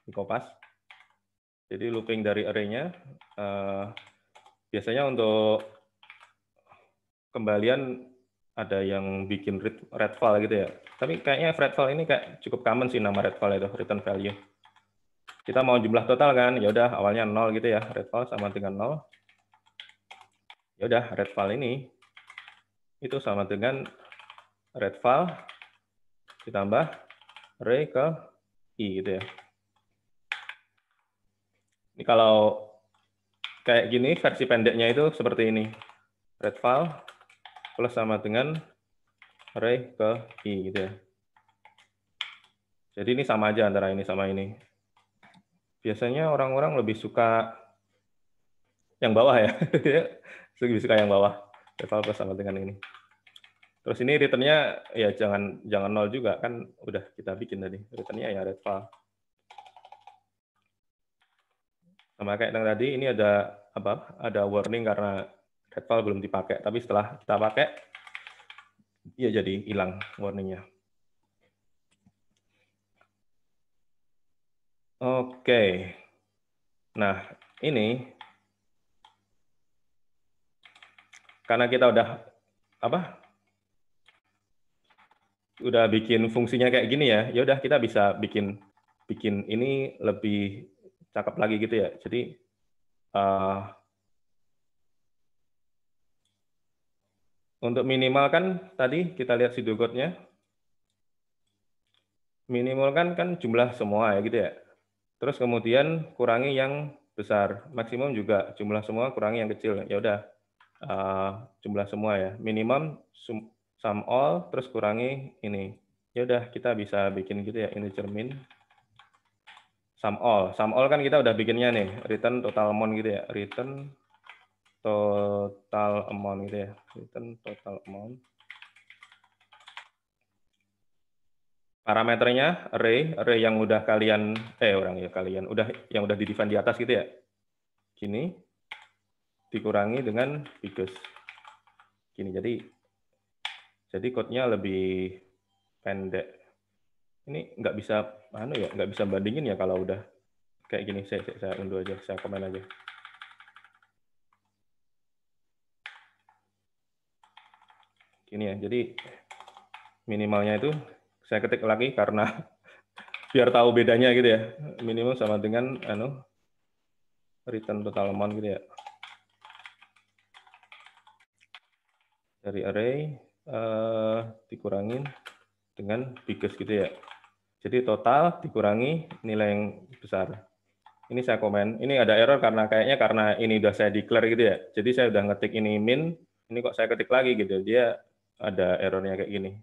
Dikopas. Jadi looping dari array-nya biasanya untuk kembalian ada yang bikin readval gitu ya. Tapi kayaknya readval ini kayak cukup common sih nama readval itu, return value. Kita mau jumlah total kan, ya udah awalnya 0 gitu ya, readval sama dengan 0. Ya udah readval ini itu sama dengan readval ditambah array ke i gitu ya. Ini kalau kayak gini versi pendeknya itu seperti ini. Readval plus sama dengan array ke i gitu ya. Jadi ini sama aja antara ini sama ini. Biasanya orang-orang lebih suka yang bawah ya. Lebih suka yang bawah. Readval plus sama dengan ini. Terus ini return-nya ya jangan 0 juga kan udah kita bikin tadi. Return-nya ya readval. Sama kayak yang tadi ini ada apa? Ada warning karena readval belum dipakai. Tapi setelah kita pakai ya jadi hilang warning-nya. Oke. Nah, ini karena kita udah bikin fungsinya kayak gini ya. Ya udah kita bisa bikin ini lebih cakep lagi gitu ya. Jadi untuk minimal kan tadi kita lihat pseudocode-nya. Minimal kan jumlah semua ya gitu ya. Terus kemudian kurangi yang besar, maksimum juga jumlah semua kurangi yang kecil. Ya udah jumlah semua ya. Minimum sum all terus kurangi ini. Ya udah kita bisa bikin gitu ya, integer min sum all. Sum all kan kita udah bikinnya nih, return total amount gitu ya. Return total amount gitu ya. Return total amount. Parameternya array yang udah kalian yang udah di-define di atas gitu ya. Gini dikurangi dengan biggest. Gini jadi code-nya lebih pendek. Ini nggak bisa nggak bisa bandingin ya kalau udah kayak gini. Saya unduh aja, saya komen aja. Gini ya. Jadi minimalnya itu saya ketik lagi karena biar tahu bedanya gitu ya. Minimum sama dengan return total amount gitu ya. Dari array dikurangin dengan biggest gitu ya. Jadi total dikurangi nilai yang besar. Ini saya komen. Ini ada error karena ini udah saya declare gitu ya. Jadi saya udah ngetik ini min, ini kok saya ketik lagi gitu. Dia ada errornya kayak gini.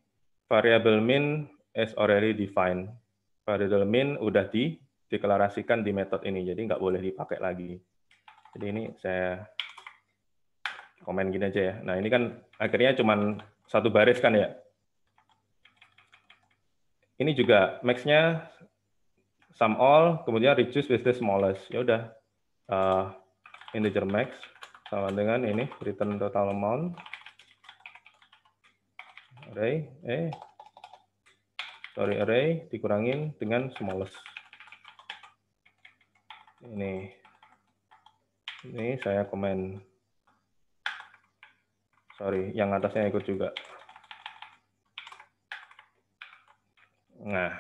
Variable min is already defined. Variable min udah dideklarasikan di metode ini, jadi nggak boleh dipakai lagi. Jadi ini saya komen gini aja ya. Nah ini kan akhirnya cuma satu baris kan ya. Ini juga max-nya sum all, kemudian reduce with the smallest. Ya udah, integer max sama dengan ini return total amount array dikurangin dengan smallest. Ini saya komen. Sorry, yang atasnya ikut juga. Nah,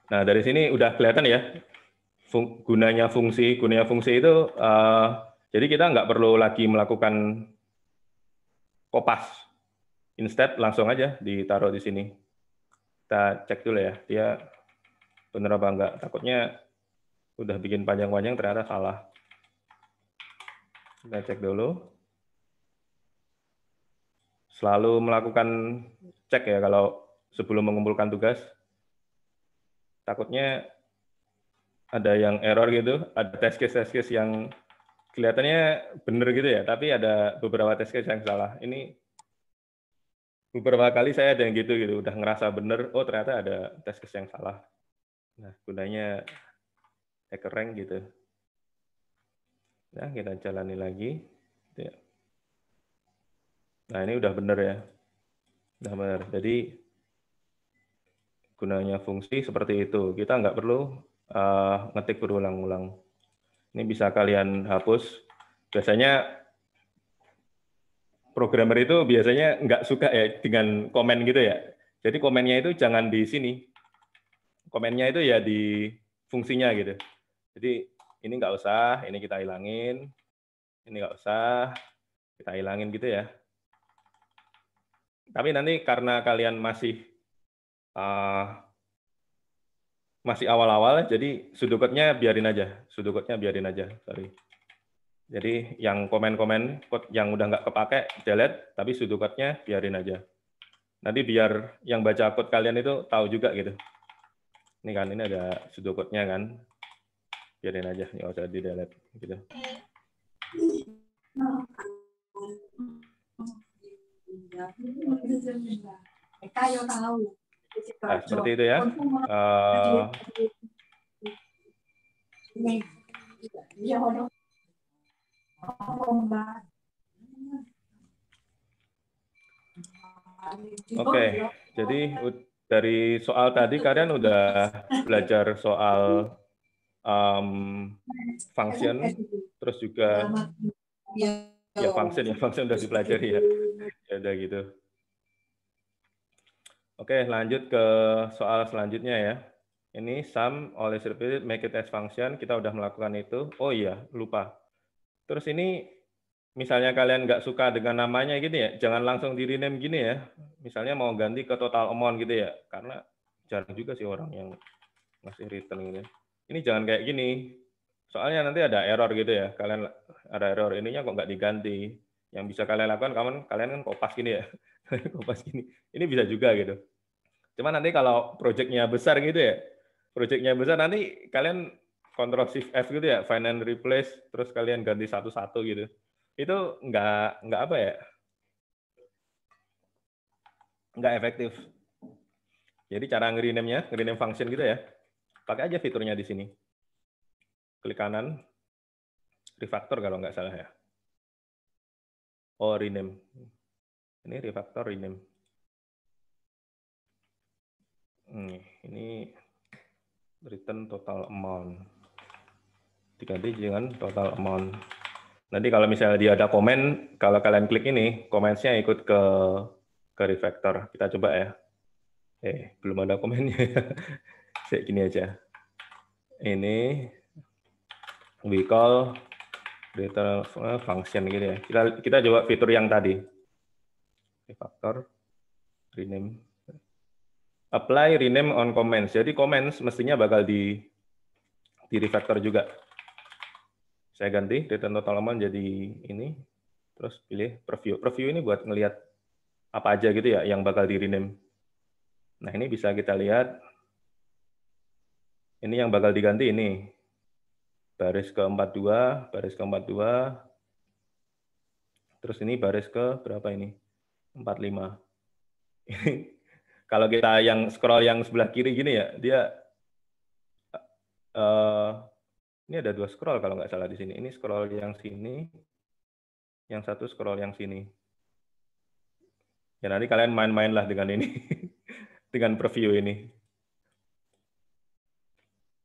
dari sini udah kelihatan ya gunanya fungsi itu. Jadi kita nggak perlu lagi melakukan kopas. Instead langsung aja ditaruh di sini. Kita cek dulu ya, dia bener apa enggak. Takutnya udah bikin panjang-panjang ternyata salah. Kita cek dulu. Selalu melakukan cek ya kalau sebelum mengumpulkan tugas. Takutnya ada yang error gitu, ada test case yang kelihatannya benar gitu ya, tapi ada beberapa test case yang salah. Ini beberapa kali saya ada yang gitu, udah ngerasa benar, oh ternyata ada test case yang salah. Nah, gunanya hacker rank gitu. Nah, kita jalani lagi. Nah, ini udah benar ya. Udah benar. Jadi, gunanya fungsi seperti itu. Kita nggak perlu ngetik berulang-ulang. Ini bisa kalian hapus. Biasanya programmer itu biasanya nggak suka ya dengan komen gitu ya. Jadi komennya itu jangan di sini. Komennya itu ya di fungsinya gitu. Jadi ini nggak usah, ini kita hilangin. Ini nggak usah, kita hilangin gitu ya. Tapi nanti karena kalian masih awal-awal, jadi sudokotnya biarin aja. Sorry. Jadi yang komen-komen code yang udah nggak kepake, delete, tapi sudokotnya biarin aja. Nanti biar yang baca code kalian itu tahu juga gitu. Ini kan, ini ada sudokotnya kan. Biarin aja, nggak usah di delete gitu. Nah, seperti itu ya. Oke, jadi dari soal tadi kalian udah belajar soal function, terus juga ya function udah dipelajari ya. Ya udah gitu. Oke, lanjut ke soal selanjutnya ya. Ini sum always repeated make it as function, kita udah melakukan itu. Oh iya, lupa. Terus ini misalnya kalian nggak suka dengan namanya gini ya, jangan langsung di rename gini ya. Misalnya mau ganti ke total amount gitu ya, karena jarang juga sih orang yang ngasih return gitu. Ini jangan kayak gini. Soalnya nanti ada error gitu ya. Kalian ada error ininya kok nggak diganti. Yang bisa kalian lakukan, kalian kan kopas gini ya. Kopas gini. Ini bisa juga gitu. Cuma nanti kalau project-nya besar gitu ya, project-nya besar nanti kalian Ctrl Shift F gitu ya, find and replace, terus kalian ganti satu-satu gitu. Itu nggak apa ya? Nggak efektif. Jadi cara nge-rename-nya, nge-rename function gitu ya, pakai aja fiturnya di sini. Klik kanan, refactor kalau nggak salah ya. Oh, rename. Ini refactor, rename. Ini return total amount. Diganti dengan total amount. Nanti kalau misalnya dia ada komen, kalau kalian klik ini, comments-nya ikut ke refactor. Kita coba ya. Belum ada komennya. Kayak gini aja. Ini we call return function gitu ya. Kita coba fitur yang tadi. Refactor, rename. Apply rename on comments. Jadi comments mestinya bakal di refactor juga. Saya ganti return total amount jadi ini. Terus pilih preview. Preview ini buat ngelihat apa aja gitu ya yang bakal di rename. Nah, ini bisa kita lihat. Ini yang bakal diganti ini. Baris ke-42, baris ke-42. Terus ini baris ke berapa ini? 45. Ini kalau kita yang scroll yang sebelah kiri gini ya, dia ini ada 2 scroll kalau nggak salah di sini. Ini scroll yang sini, yang satu scroll yang sini. Ya nanti kalian main-main lah dengan ini, dengan preview ini.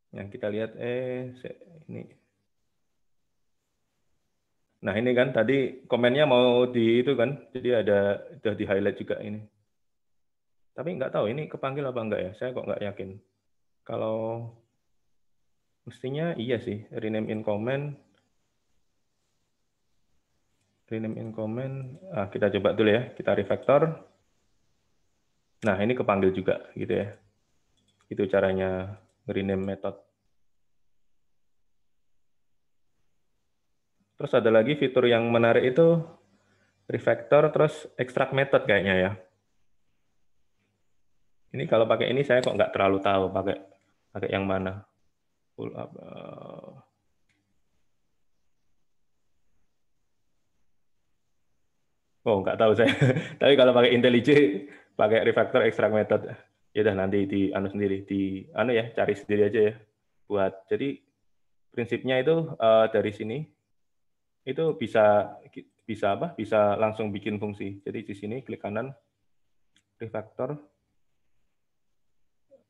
Yang kita lihat, ini. Nah ini kan tadi komennya mau di itu kan, jadi udah di highlight juga ini. Tapi nggak tahu ini kepanggil apa enggak ya, saya kok nggak yakin. Kalau mestinya iya sih, rename in comment. Rename in comment, kita coba dulu ya, kita refactor. Nah ini kepanggil juga gitu ya. Itu caranya rename method. Terus ada lagi fitur yang menarik itu refactor terus extract method kayaknya ya. Ini kalau pakai ini saya kok nggak terlalu tahu pakai yang mana. Pull up. Oh nggak tahu saya. Tapi kalau pakai IntelliJ pakai refactor extract method. Ya udah nanti di anu sendiri ya cari sendiri aja ya. Jadi prinsipnya itu dari sini itu bisa langsung bikin fungsi. Jadi di sini klik kanan refactor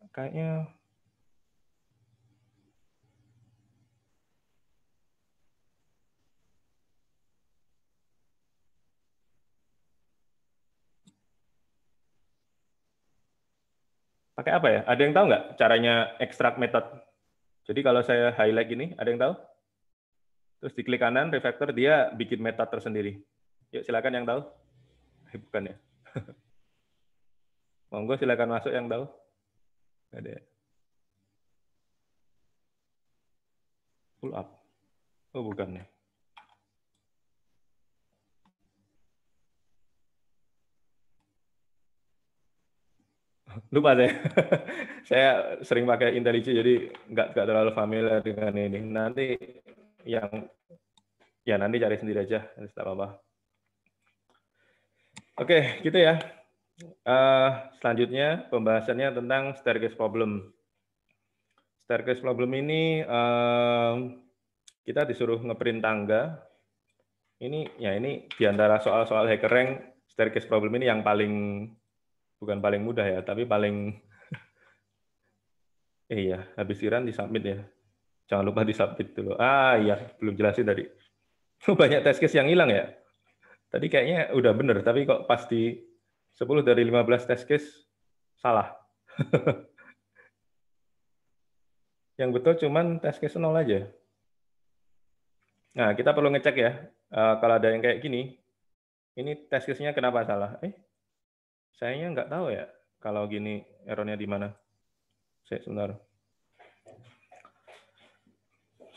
kayaknya pakai apa ya? Ada yang tahu nggak caranya extract method? Jadi kalau saya highlight gini, ada yang tahu? Terus diklik kanan refactor dia bikin method tersendiri. Yuk silakan yang tahu. Bukan ya? Monggo silakan masuk yang tahu. Ada. Pull up. Oh bukan ya. Lupa saya. Saya sering pakai IntelliJ jadi nggak terlalu familiar dengan ini. Nanti nanti cari sendiri aja, tidak apa-apa. Oke, gitu ya. Selanjutnya pembahasannya tentang staircase problem. Staircase problem ini kita disuruh ngeprint tangga. Ini di antara soal-soal HackerRank, staircase problem ini yang bukan paling mudah ya, tapi paling iya, habis Iran disubmit ya. Jangan lupa disubmit dulu. Iya, belum jelasin tadi. Banyak test case yang hilang ya. Tadi kayaknya udah bener, tapi kok pasti 10 dari 15 test case salah. Yang betul cuman test case 0 aja. Nah, kita perlu ngecek ya. Kalau ada yang kayak gini, ini test case-nya kenapa salah? Sayangnya nggak tahu ya kalau gini errornya di mana. Sebentar.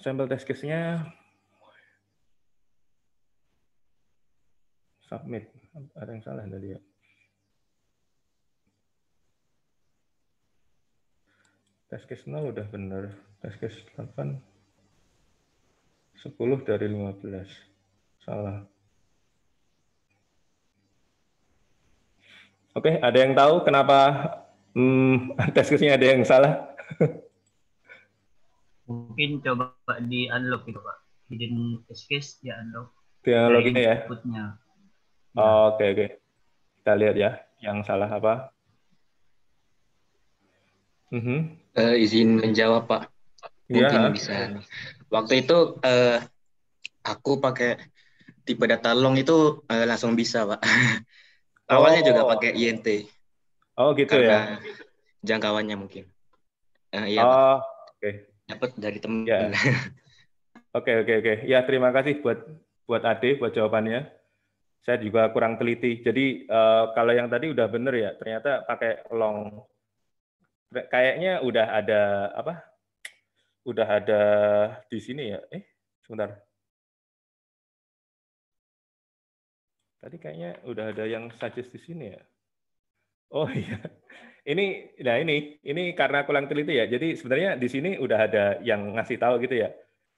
Sampel test case-nya submit. Ada yang salah tadi ya. Test case 0 udah benar. Test case 8 10 dari 15. Salah. Oke, ada yang tahu kenapa test case-nya ada yang salah? Mungkin coba di unlock gitu Pak. Hidden test case ya unlock. Dia login ya. Inputnya. Oke. Kita lihat ya, yang salah apa? Izin menjawab Pak. Mungkin bisa. Waktu itu aku pakai tipe data long itu langsung bisa Pak. Awalnya juga pakai INT. Oh gitu karena ya. Jangkauannya mungkin. Iya Pak. Oke. Dapat dari teman. Ya. Oke. Ya terima kasih buat Ade buat jawabannya. Saya juga kurang teliti. Jadi kalau yang tadi udah bener ya, ternyata pakai long. Kayaknya udah ada apa? Udah ada di sini ya. Sebentar. Tadi kayaknya udah ada yang suggest di sini ya. Oh iya. Ini karena kurang teliti ya. Jadi sebenarnya di sini udah ada yang ngasih tahu gitu ya.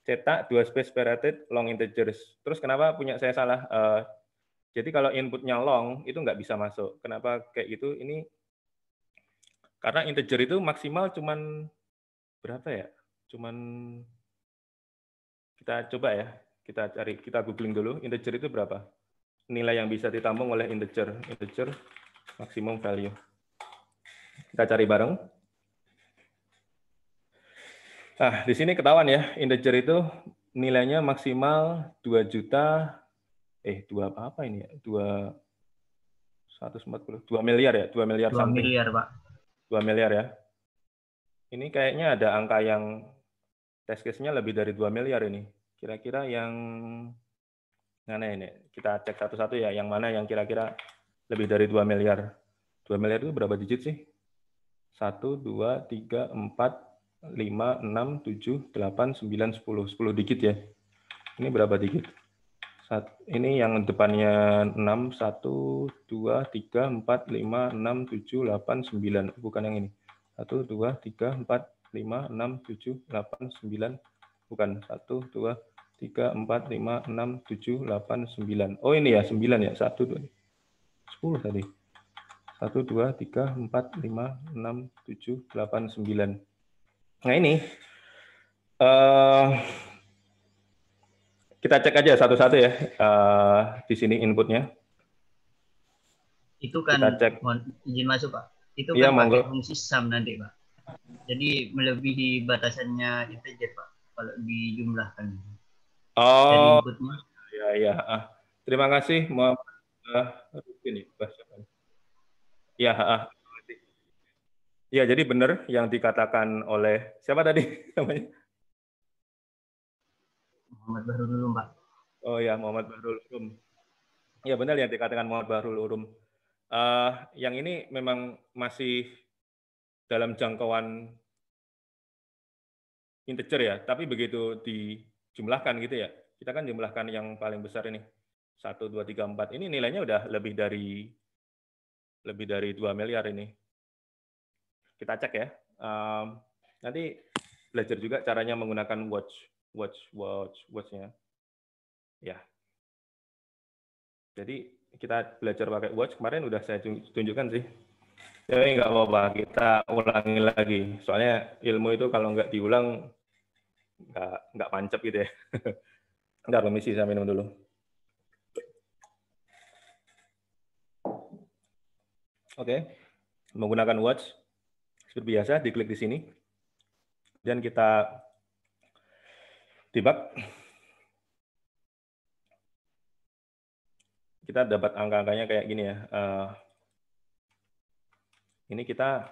Cetak 2 space separated long integers. Terus kenapa punya saya salah? Jadi kalau inputnya long itu nggak bisa masuk. Kenapa kayak gitu? Ini karena integer itu maksimal cuman berapa ya? Cuman kita coba ya. Kita cari, kita googling dulu. Integer itu berapa? Nilai yang bisa ditampung oleh integer. Integer maximum value. Kita cari bareng. Nah, di sini ketahuan ya, integer itu nilainya maksimal 2 juta, 2 apa ini ya? 2 miliar ya, 2 miliar 2 something. miliar, Pak. 2 miliar ya. Ini kayaknya ada angka yang test case-nya lebih dari 2 miliar ini. Kira-kira yang mana ini? Kita cek satu-satu ya, yang mana yang kira-kira lebih dari 2 miliar. 2 miliar itu berapa digit sih? 1, 2, 3, 4, 5, 6, 7, 8, 9, 10. 10 digit ya. Ini berapa digit? Ini yang depannya 6, 1, 2, 3, 4, 5, 6, 7, 8, 9. Bukan yang ini. 1, 2, 3, 4, 5, 6, 7, 8, 9. Bukan. 1, 2, 3, 4, 5, 6, 7, 8, 9. Oh ini ya, 9 ya. 1, 2, 10 tadi. 1, 2, 3, 4, 5, 6, 7, 8, 9. Nah ini, kita cek aja satu-satu ya, di sini inputnya. Itu kan, kita cek. izin masuk Pak, itu ya, kan pakai monggo. fungsi sum nanti Pak. Jadi melebihi batasannya integer Pak, kalau dijumlahkan. Dari Oh, inputnya. ya. Terima kasih, Muhammad Rufin. Ya, ya, jadi benar yang dikatakan oleh siapa tadi namanya? Muhammad Bahrul Ulum, Pak. Oh ya, Muhammad Bahrul Ulum. Ya benar yang dikatakan Muhammad Bahrul Ulum. Yang ini memang masih dalam jangkauan integer ya, tapi begitu dijumlahkan gitu ya, kita kan jumlahkan yang paling besar ini, 1, 2, 3, 4, ini nilainya udah lebih dari 2 miliar ini. Kita cek ya, nanti belajar juga caranya menggunakan watch-nya. Ya. Jadi kita belajar pakai watch, kemarin udah saya tunjukkan sih. Jadi nggak apa-apa, kita ulangi lagi. Soalnya ilmu itu kalau nggak diulang, nggak pancep gitu ya. Ntar permisi, saya minum dulu. Oke, menggunakan watch seperti biasa, diklik di sini, dan kita debug. Kita dapat angka-angkanya kayak gini ya. Ini kita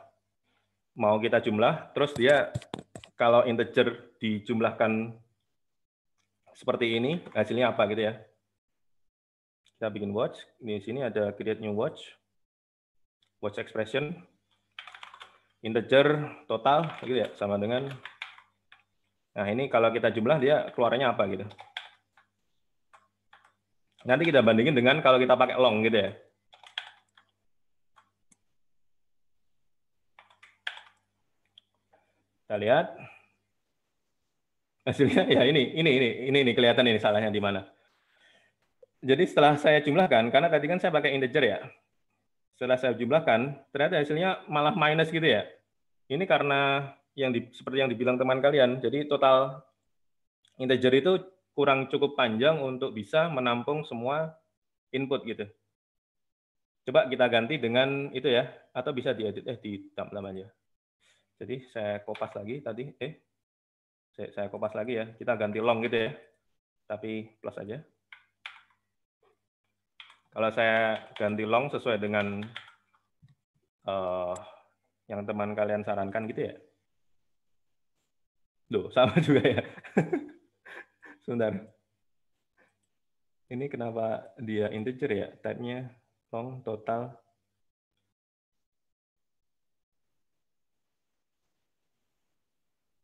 mau kita jumlah, terus dia kalau integer dijumlahkan seperti ini, hasilnya apa gitu ya. Kita bikin watch, di sini ada create new watch expression, integer total gitu ya, sama dengan, nah ini kalau kita jumlah dia keluarnya apa gitu. Nanti kita bandingin dengan kalau kita pakai long gitu ya. Kita lihat hasilnya ya ini kelihatan ini salahnya di mana. Jadi setelah saya jumlahkan, karena tadi kan saya pakai integer ya. Setelah saya jumlahkan, ternyata hasilnya malah minus gitu ya. Ini karena seperti yang dibilang teman kalian, jadi total integer itu kurang cukup panjang untuk bisa menampung semua input gitu. Coba kita ganti dengan itu ya, atau bisa diedit, ditambah aja. Jadi saya kopas lagi tadi, saya kopas lagi ya, kita ganti long gitu ya, tapi plus aja. Kalau saya ganti long sesuai dengan yang teman kalian sarankan gitu ya. Loh, sama juga ya. Sebentar. Ini kenapa dia integer ya? Type-nya long total.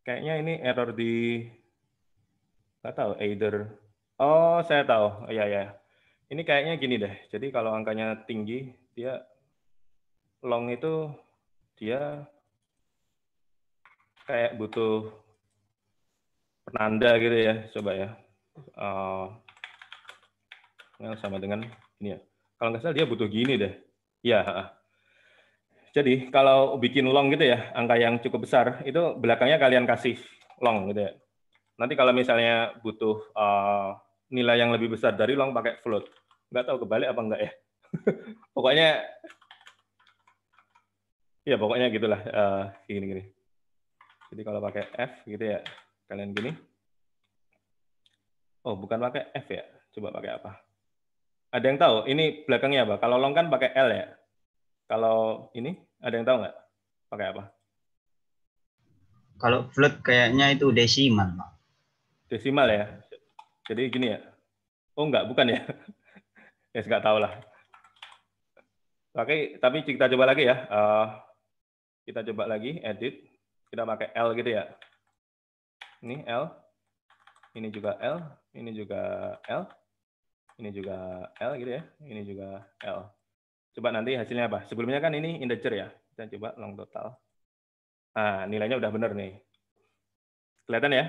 Kayaknya ini error di, nggak tahu, either. Oh, saya tahu. Ya. Ini kayaknya gini deh. Jadi kalau angkanya tinggi, dia long itu dia kayak butuh penanda gitu ya. Coba ya. Sama dengan ini ya. Kalau nggak salah dia butuh gini deh. Ya. Jadi kalau bikin long gitu ya, angka yang cukup besar, itu belakangnya kalian kasih long gitu ya. Nanti kalau misalnya butuh nilai yang lebih besar dari long pakai float. Nggak tahu kebalik apa enggak ya. Pokoknya gitulah, gini. Jadi kalau pakai F gitu ya, kalian gini. Oh, bukan pakai F ya. Coba pakai apa? Ada yang tahu? Ini belakangnya apa? Kalau long kan pakai L ya. Kalau ini, ada yang tahu nggak? Pakai apa? Kalau float kayaknya itu desimal, Pak. Desimal ya. Jadi gini ya. Oh, enggak, bukan ya. Ya, nggak tahu lah. Oke, tapi kita coba lagi ya. Kita coba lagi, edit. Kita pakai L gitu ya. Ini L. Ini juga L. Ini juga L. Ini juga L gitu ya. Ini juga L. Coba nanti hasilnya apa? Sebelumnya kan ini integer ya. Kita coba long total. Nah, nilainya udah bener nih. Kelihatan ya?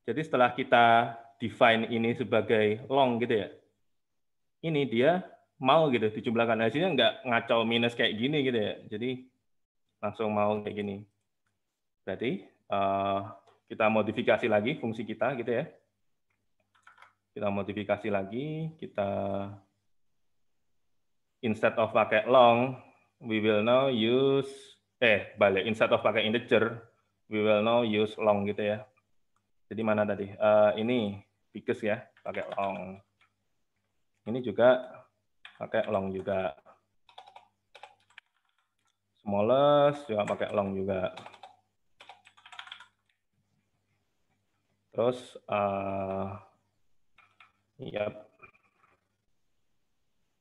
Jadi setelah kita define ini sebagai long gitu ya. Ini dia mau gitu dijumlahkan. Hasilnya nggak ngacau minus kayak gini gitu ya. Jadi langsung mau kayak gini. Berarti kita modifikasi lagi fungsi kita gitu ya. Kita modifikasi lagi, kita instead of pakai long, we will now use instead of pakai integer, we will now use long gitu ya. Jadi mana tadi? Ini biggest ya, pakai long. Ini juga pakai long juga. Smallest juga pakai long juga. Terus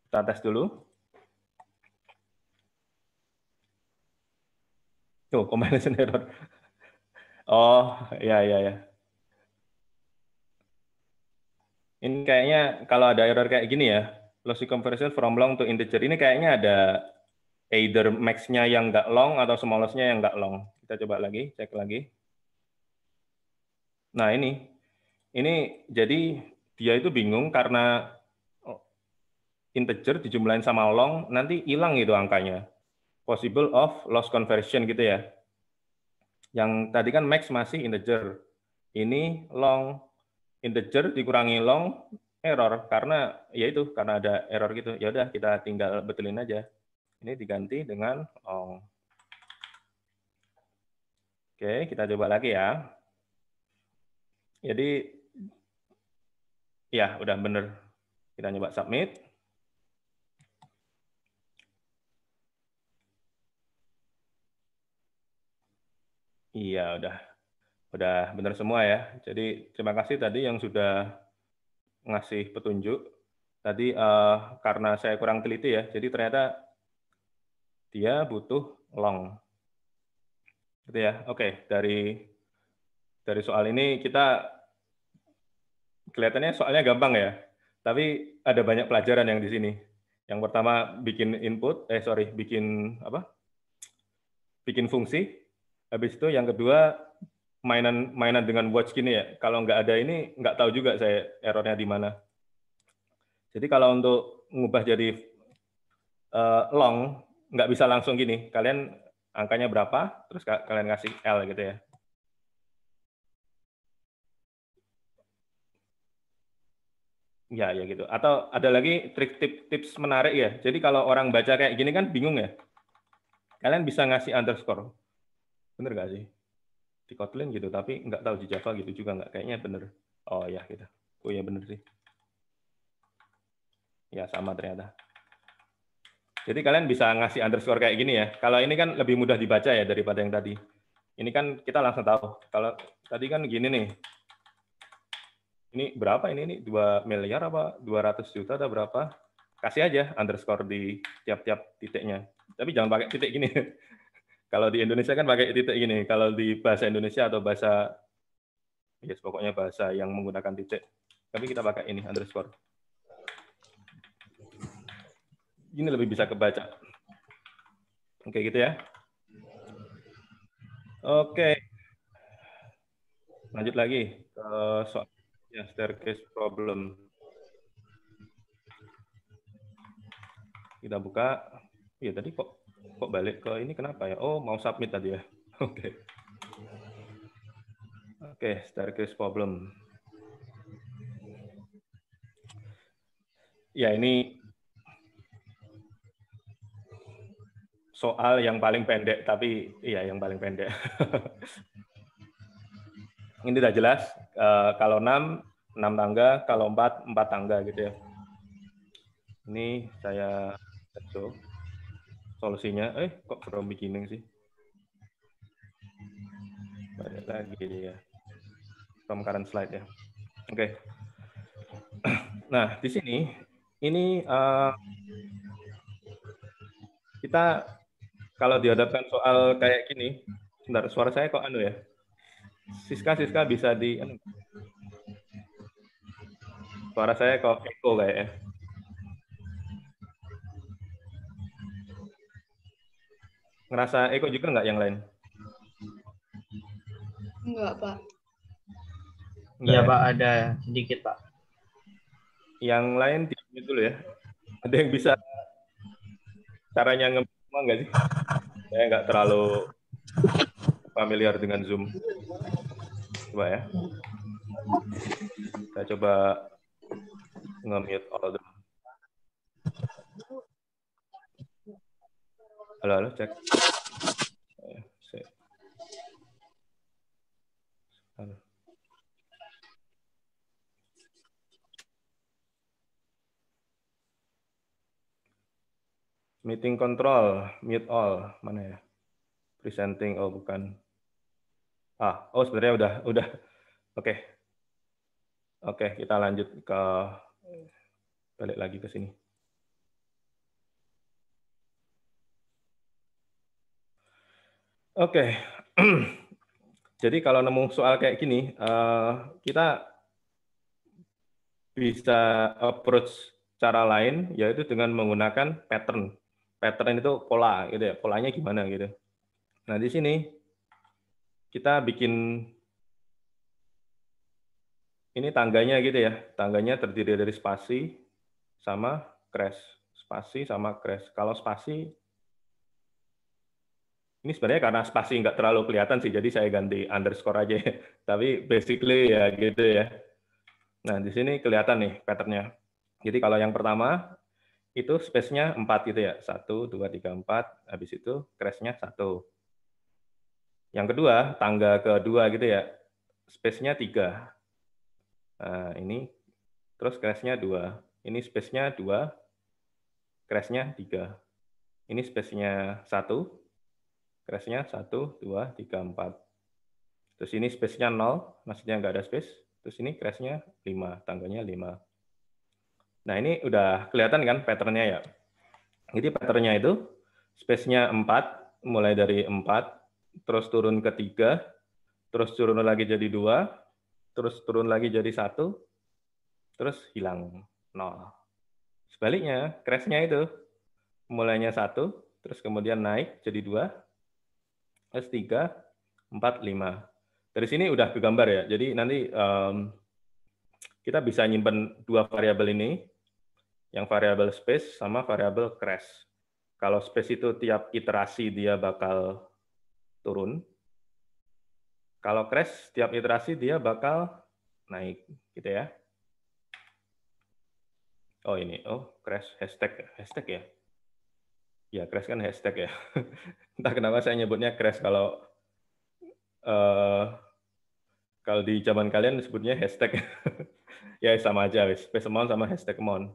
kita tes dulu. Oh, combination error. Oh, ya. Ini kayaknya kalau ada error kayak gini ya, logic conversion from long to integer, ini kayaknya ada either max-nya yang nggak long atau smallest-nya yang nggak long. Kita coba lagi, cek lagi. Nah ini jadi dia itu bingung karena integer dijumlahin sama long, nanti hilang itu angkanya. Possible of loss conversion gitu ya. Yang tadi kan max masih integer. Ini long, integer dikurangi long, error karena karena ada error gitu. Ya udah kita tinggal betulin aja. Ini diganti dengan long. Oke, kita coba lagi ya. Jadi ya udah bener. Kita coba submit. Iya, udah bener semua ya. Jadi terima kasih tadi yang sudah ngasih petunjuk. Tadi karena saya kurang teliti ya, jadi ternyata dia butuh long. Gitu ya. Oke, dari soal ini kita kelihatannya soalnya gampang ya. Tapi ada banyak pelajaran yang di sini. Yang pertama bikin bikin fungsi. Habis itu yang kedua mainan dengan watch gini ya. Kalau nggak ada ini nggak tahu juga saya errornya di mana. Jadi kalau untuk mengubah jadi long nggak bisa langsung gini. Kalian angkanya berapa, terus kalian kasih L gitu ya. Ya gitu. Atau ada lagi tips menarik ya. Jadi kalau orang baca kayak gini kan bingung ya. Kalian bisa ngasih underscore. Bener nggak sih? Di Kotlin gitu, tapi nggak tahu di Java gitu juga nggak. Kayaknya bener. Oh ya gitu. Oh ya bener sih. Ya sama ternyata. Jadi kalian bisa ngasih underscore kayak gini ya. Kalau ini kan lebih mudah dibaca ya daripada yang tadi. Ini kan kita langsung tahu. Kalau tadi kan gini nih. Ini berapa ini 2 miliar apa 200 juta atau berapa? Kasih aja underscore di tiap-tiap titiknya. Tapi jangan pakai titik gini. Kalau di Indonesia kan pakai titik gini. Kalau di bahasa Indonesia atau bahasa pokoknya bahasa yang menggunakan titik. Tapi kita pakai ini underscore. ini lebih bisa kebaca. Oke, gitu ya. Oke. Lanjut lagi ke soal staircase problem. Kita buka. Iya, tadi kok balik ke ini kenapa ya? Oh, mau submit tadi ya. Oke. Oke, staircase problem. Ya, ini soal yang paling pendek, tapi iya yang paling pendek. Ini udah jelas. Kalau 6 tangga, kalau 4 tangga gitu ya. Ini saya show solusinya. Kok from beginning sih? Balik lagi dia. From current slide ya. Oke. Nah, di sini ini kita kalau dihadapkan soal kayak gini, sebentar, suara saya kok anu ya? Siska bisa di anu. Suara saya kok echo kayaknya. Ngerasa echo juga nggak yang lain? Enggak, Pak. Iya, Pak, ada sedikit, Pak. Yang lain di dulu ya. Ada yang bisa caranya nge-semua nggak sih? Saya nggak terlalu familiar dengan Zoom. Coba ya. Saya coba nge-mute all dulu. Halo, cek. Halo. Meeting control, mute all, mana ya? Presenting, oh bukan. Oh sebenarnya udah. Oke. Oke, kita lanjut ke balik lagi ke sini. Oke. Jadi kalau nemu soal kayak gini, kita bisa approach cara lain, yaitu dengan menggunakan pattern. Pattern itu pola, gitu ya. Polanya gimana gitu. Nah di sini kita bikin ini tangganya gitu ya. Tangganya terdiri dari spasi sama crash. Spasi sama crash. Kalau spasi ini sebenarnya karena spasi nggak terlalu kelihatan sih, jadi saya ganti underscore aja. Tapi basically ya gitu ya. Nah di sini kelihatan nih patternnya. Jadi kalau yang pertama itu space-nya 4 gitu ya. 1, 2, 3, 4. Habis itu crash-nya 1. Yang kedua, tangga kedua gitu ya. Space-nya 3. Nah, ini terus crash-nya 2. Ini space-nya 2. Crash-nya 3. Ini space-nya 1. Crash-nya 1, 2, 3, 4. Terus ini space-nya 0. Maksudnya nggak ada space. Terus ini crash-nya 5. Tangganya 5. Nah, ini udah kelihatan kan pattern-nya ya. Jadi pattern-nya itu space-nya 4, mulai dari 4, terus turun ke 3, terus turun lagi jadi 2, terus turun lagi jadi 1, terus hilang 0. Sebaliknya, crash-nya itu mulainya 1, terus kemudian naik jadi 2, terus 3, 4, 5. Dari sini udah kegambar ya. Jadi nanti kita bisa nyimpen dua variabel ini, yang variabel space sama variabel crash. Kalau space itu tiap iterasi dia bakal turun. Kalau crash tiap iterasi dia bakal naik, gitu ya. Oh ini, crash hashtag ya. Ya crash kan hashtag ya. Entah kenapa saya nyebutnya crash kalau di zaman kalian disebutnya hashtag. Ya sama aja, space amount sama hashtag amount.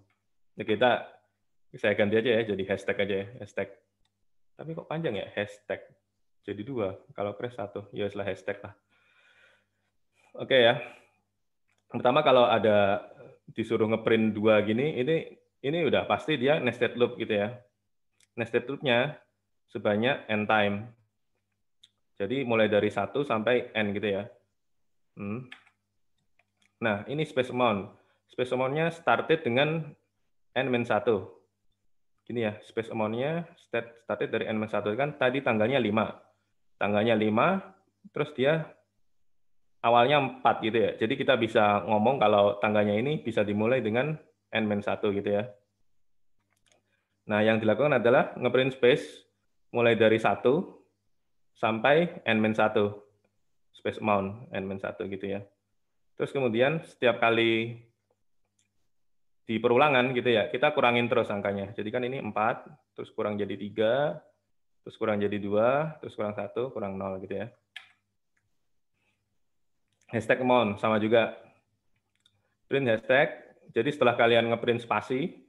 Nah, saya ganti aja ya, jadi hashtag aja ya, hashtag. Tapi kok panjang ya, hashtag. Jadi 2, kalau crash 1, ya setelah hashtag lah. Oke ya. Pertama kalau ada disuruh ngeprint 2 gini, ini udah pasti dia nested loop gitu ya. Nested loop-nya sebanyak n time. Jadi mulai dari 1 sampai n gitu ya. Nah, ini space amount. Space amount-nya started dengan n-1. gini ya, space amount-nya started dari n-1 kan tadi tanggalnya 5. Tanggalnya 5, terus dia awalnya 4 gitu ya. Jadi kita bisa ngomong kalau tanggalnya ini bisa dimulai dengan n-1 gitu ya. Nah, yang dilakukan adalah ngeprint space mulai dari 1 sampai n-1. Space amount n-1 gitu ya. Terus kemudian setiap kali di perulangan gitu ya, kita kurangin terus angkanya. Jadi kan ini 4, terus kurang jadi 3, terus kurang jadi 2, terus kurang 1, kurang 0 gitu ya. Hashtag amount sama juga. Print hashtag, jadi setelah kalian ngeprint spasi,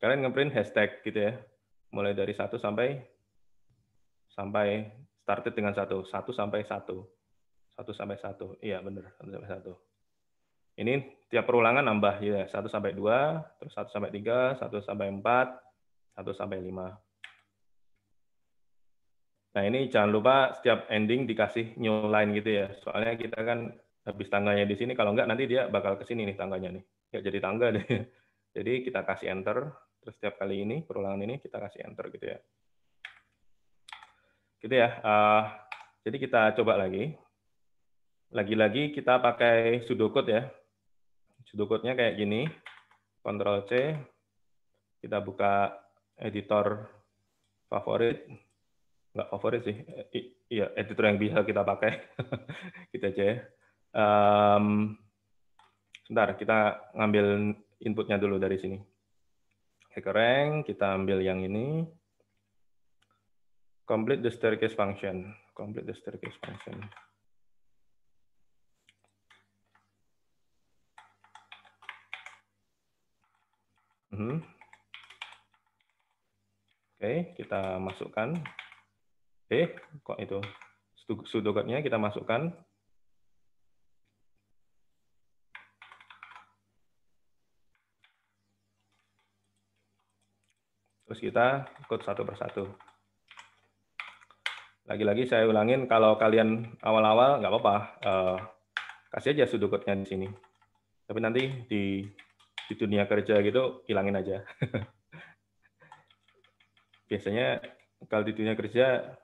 kalian ngeprint hashtag gitu ya. Mulai dari 1 sampai started dengan 1 sampai 1. 1 sampai 1. Iya benar, 1 sampai 1. Ini tiap perulangan nambah ya, 1 sampai 2, terus 1 sampai 3, 1 sampai 4, 1 sampai 5. Nah, ini jangan lupa setiap ending dikasih new line gitu ya. Soalnya kita kan habis tanggalnya di sini, kalau enggak nanti dia bakal ke sini nih tanggalnya nih. Ya jadi tangga deh. Jadi kita kasih enter, terus setiap kali ini, perulangan ini kita kasih enter gitu ya. Gitu ya. Jadi kita coba lagi. Lagi-lagi kita pakai pseudocode ya. Pseudocode-nya kayak gini. Ctrl C. Kita buka editor favorit. Nggak favorit sih, iya editor yang bisa kita pakai. Kita aja ya. Sebentar, kita ngambil inputnya dulu dari sini. HackerRank, kita ambil yang ini. Complete the staircase function. Complete the staircase function. Oke, kita masukkan. Kok itu pseudocode-nya kita masukkan. Terus kita code satu persatu. Lagi-lagi saya ulangin, kalau kalian awal-awal nggak apa-apa, kasih aja pseudocode-nya di sini. Tapi nanti di dunia kerja gitu hilangin aja. Biasanya kalau di dunia kerja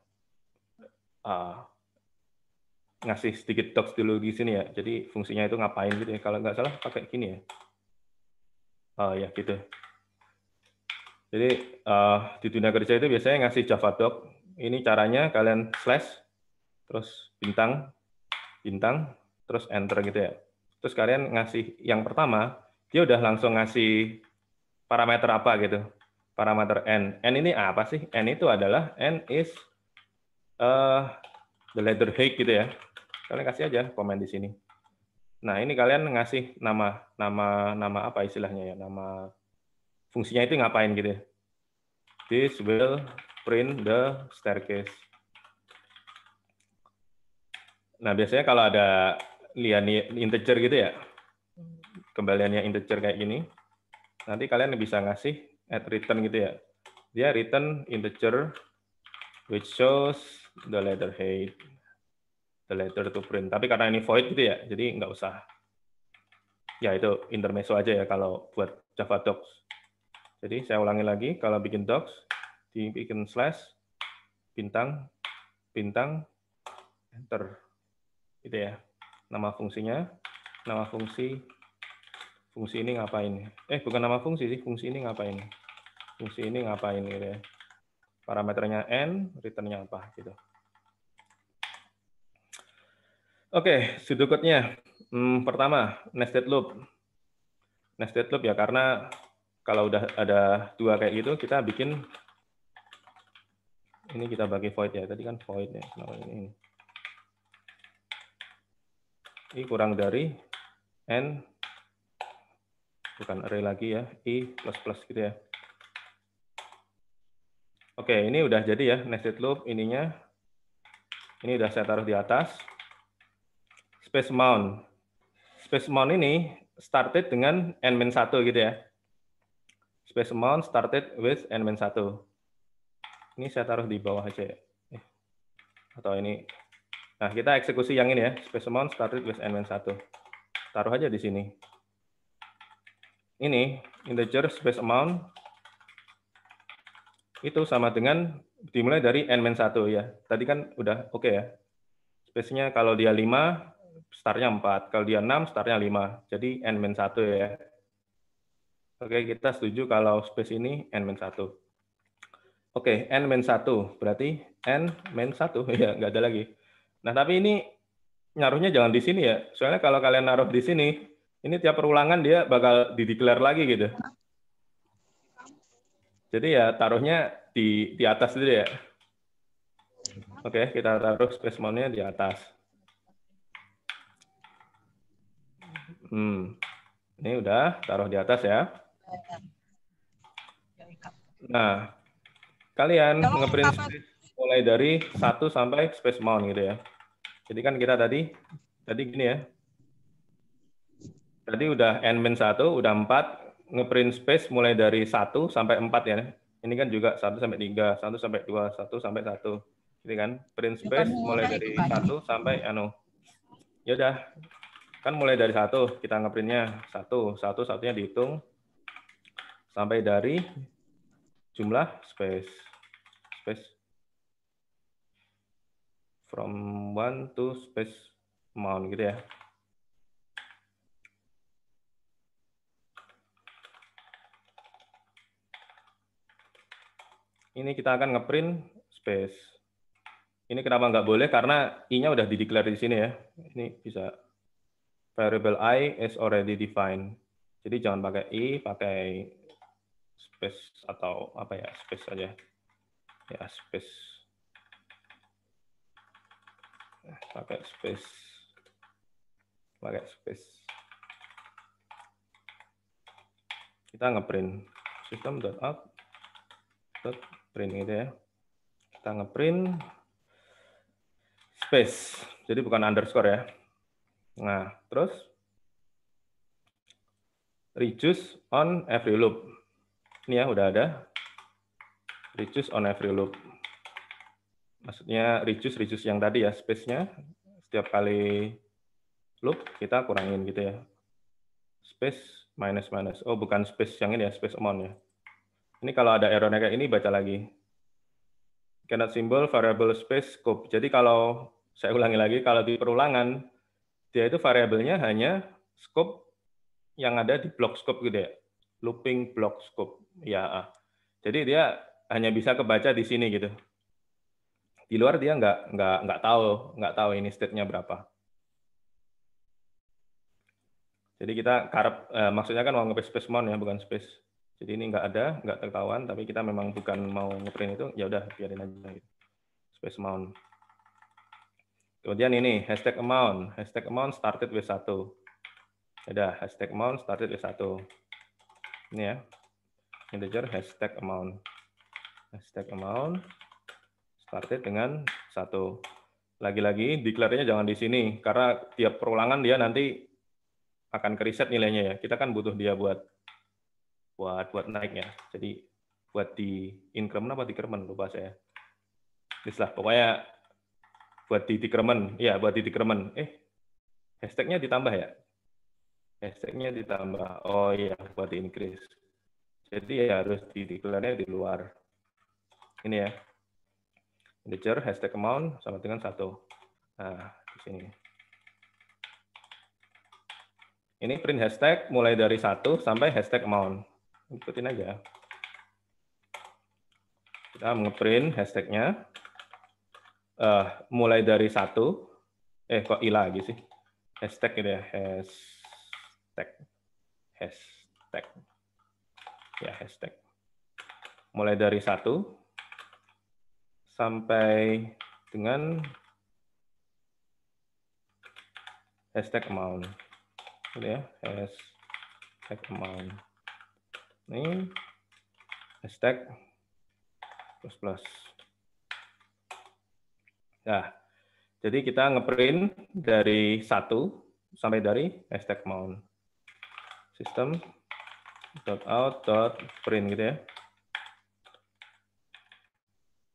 ngasih sedikit docs dulu di sini ya. Jadi fungsinya itu ngapain gitu ya. Kalau nggak salah pakai gini ya. Ya gitu. Jadi di dunia kerja itu biasanya ngasih Java doc. Ini caranya kalian slash, terus bintang, terus enter gitu ya. Terus kalian ngasih yang pertama, dia udah langsung ngasih parameter apa gitu. Parameter n. N ini apa sih? N itu adalah n is the letter height gitu ya. Kalian kasih aja komen di sini. Nah, ini kalian ngasih nama apa istilahnya ya? Nama fungsinya itu ngapain gitu ya. This will print the staircase. Nah, biasanya kalau ada integer gitu ya, kembaliannya integer kayak gini, nanti kalian bisa ngasih add return gitu ya. Dia return integer which shows the letter height, the letter to print. Tapi karena ini void gitu ya, jadi nggak usah. Ya itu intermezzo aja ya kalau buat Java docs. Jadi saya ulangi lagi, kalau bikin docs, dibikin slash, bintang, enter. Gitu ya. Nama fungsinya, nama fungsi ini ngapain? Bukan nama fungsi sih, fungsi ini ngapain? Fungsi ini ngapain gitu ya. Parameternya n, return-nya apa gitu. Oke, pseudocode-nya. Pertama, nested loop. Nested loop ya, karena kalau udah ada dua kayak gitu, kita bikin ini kita bagi void ya. Tadi kan void ya. Kenapa ini? I kurang dari n, bukan array lagi ya, i plus gitu ya. Oke, ini udah jadi ya nested loop ininya. Ini udah saya taruh di atas. Space amount. Space amount ini started dengan n-1 gitu ya. Space amount started with n-1. Ini saya taruh di bawah aja ya. Atau ini. Nah, kita eksekusi yang ini ya. Space amount started with n-1. Taruh aja di sini. Ini integer space amount itu sama dengan dimulai dari n-1 ya. Tadi kan udah oke ya. Space-nya kalau dia 5, start-nya 4. Kalau dia 6, start-nya 5. Jadi n-1 ya. Oke, kita setuju kalau space ini n-1. Oke, n-1 berarti n-1 ya, nggak ada lagi. Nah, tapi ini naruhnya jangan di sini ya. Soalnya kalau kalian naruh di sini, ini tiap perulangan dia bakal dideklar lagi gitu. Jadi ya taruhnya di atas dulu ya. Oke, kita taruh space mount-nya di atas. Ini udah taruh di atas ya. Nah, kalian ngeprint space mulai dari 1 sampai space mount gitu ya. Jadi kan kita tadi gini ya. Tadi udah n-1, udah 4, ngeprint space mulai dari 1 sampai 4 ya. Ini kan juga 1 sampai 3, 1 sampai 2, 1 sampai 1. Gitu kan. Print space mulai dari 1 sampai ya udah. Kan mulai dari 1, kita ngeprintnya 1, satunya dihitung sampai dari jumlah space from 1 to space mount gitu ya. Ini kita akan ngeprint space. Ini kenapa nggak boleh? Karena i-nya udah dideklar di sini ya. Ini bisa variable I is already defined. Jadi jangan pakai i, pakai space atau apa ya, space aja. Ya, space. Pakai space. Kita ngeprint system.out.print gitu ya. Kita ngeprint space. Jadi bukan underscore ya. Nah, terus reduce on every loop. Ini ya udah ada. Reduce on every loop. Maksudnya reduce yang tadi ya, space-nya setiap kali loop kita kurangin gitu ya. Space minus. Oh, bukan space yang ini ya, space amount ya. Ini kalau ada error kayak ini baca lagi. Cannot symbol variable space scope. Jadi kalau saya ulangi lagi, kalau di perulangan dia itu variabelnya hanya scope yang ada di block scope gitu ya. Looping block scope. Ya. Jadi dia hanya bisa kebaca di sini gitu. Di luar dia nggak tahu ini state-nya berapa. Jadi kita maksudnya kan mau nge-paste space mount ya, bukan space. Jadi ini nggak ketahuan, tapi kita memang bukan mau ngeprint itu, ya udah biarin aja gitu. Space mount. Kemudian ini hashtag amount started with 1. Ada hashtag amount started with 1. Ini ya. Integer hashtag amount started dengan 1. Lagi-lagi declare-nya jangan di sini karena tiap perulangan dia nanti akan ke-reset nilainya ya. Kita kan butuh dia buat naiknya. Jadi buat di increment apa decrement lupa saya. Lah pokoknya buat di decrement. Ya, buat di decrement. Hashtag-nya ditambah ya? Hashtag-nya ditambah. Oh iya, buat di increase. Jadi ya harus di declare-nya di luar. Ini ya. Integer hashtag amount sama dengan 1. Nah, di sini. Ini print hashtag mulai dari 1 sampai hashtag amount. Ikutin aja. Kita ngeprint hashtag-nya mulai dari 1. Kok i lagi sih? Hashtag gitu ya. Hashtag. Ya, hashtag. Mulai dari 1 sampai dengan hashtag amount. Gitu ya, hashtag amount. Ini hashtag plus. Nah, jadi kita ngeprint dari 1 sampai dari hashtag amount. System.out.print gitu ya.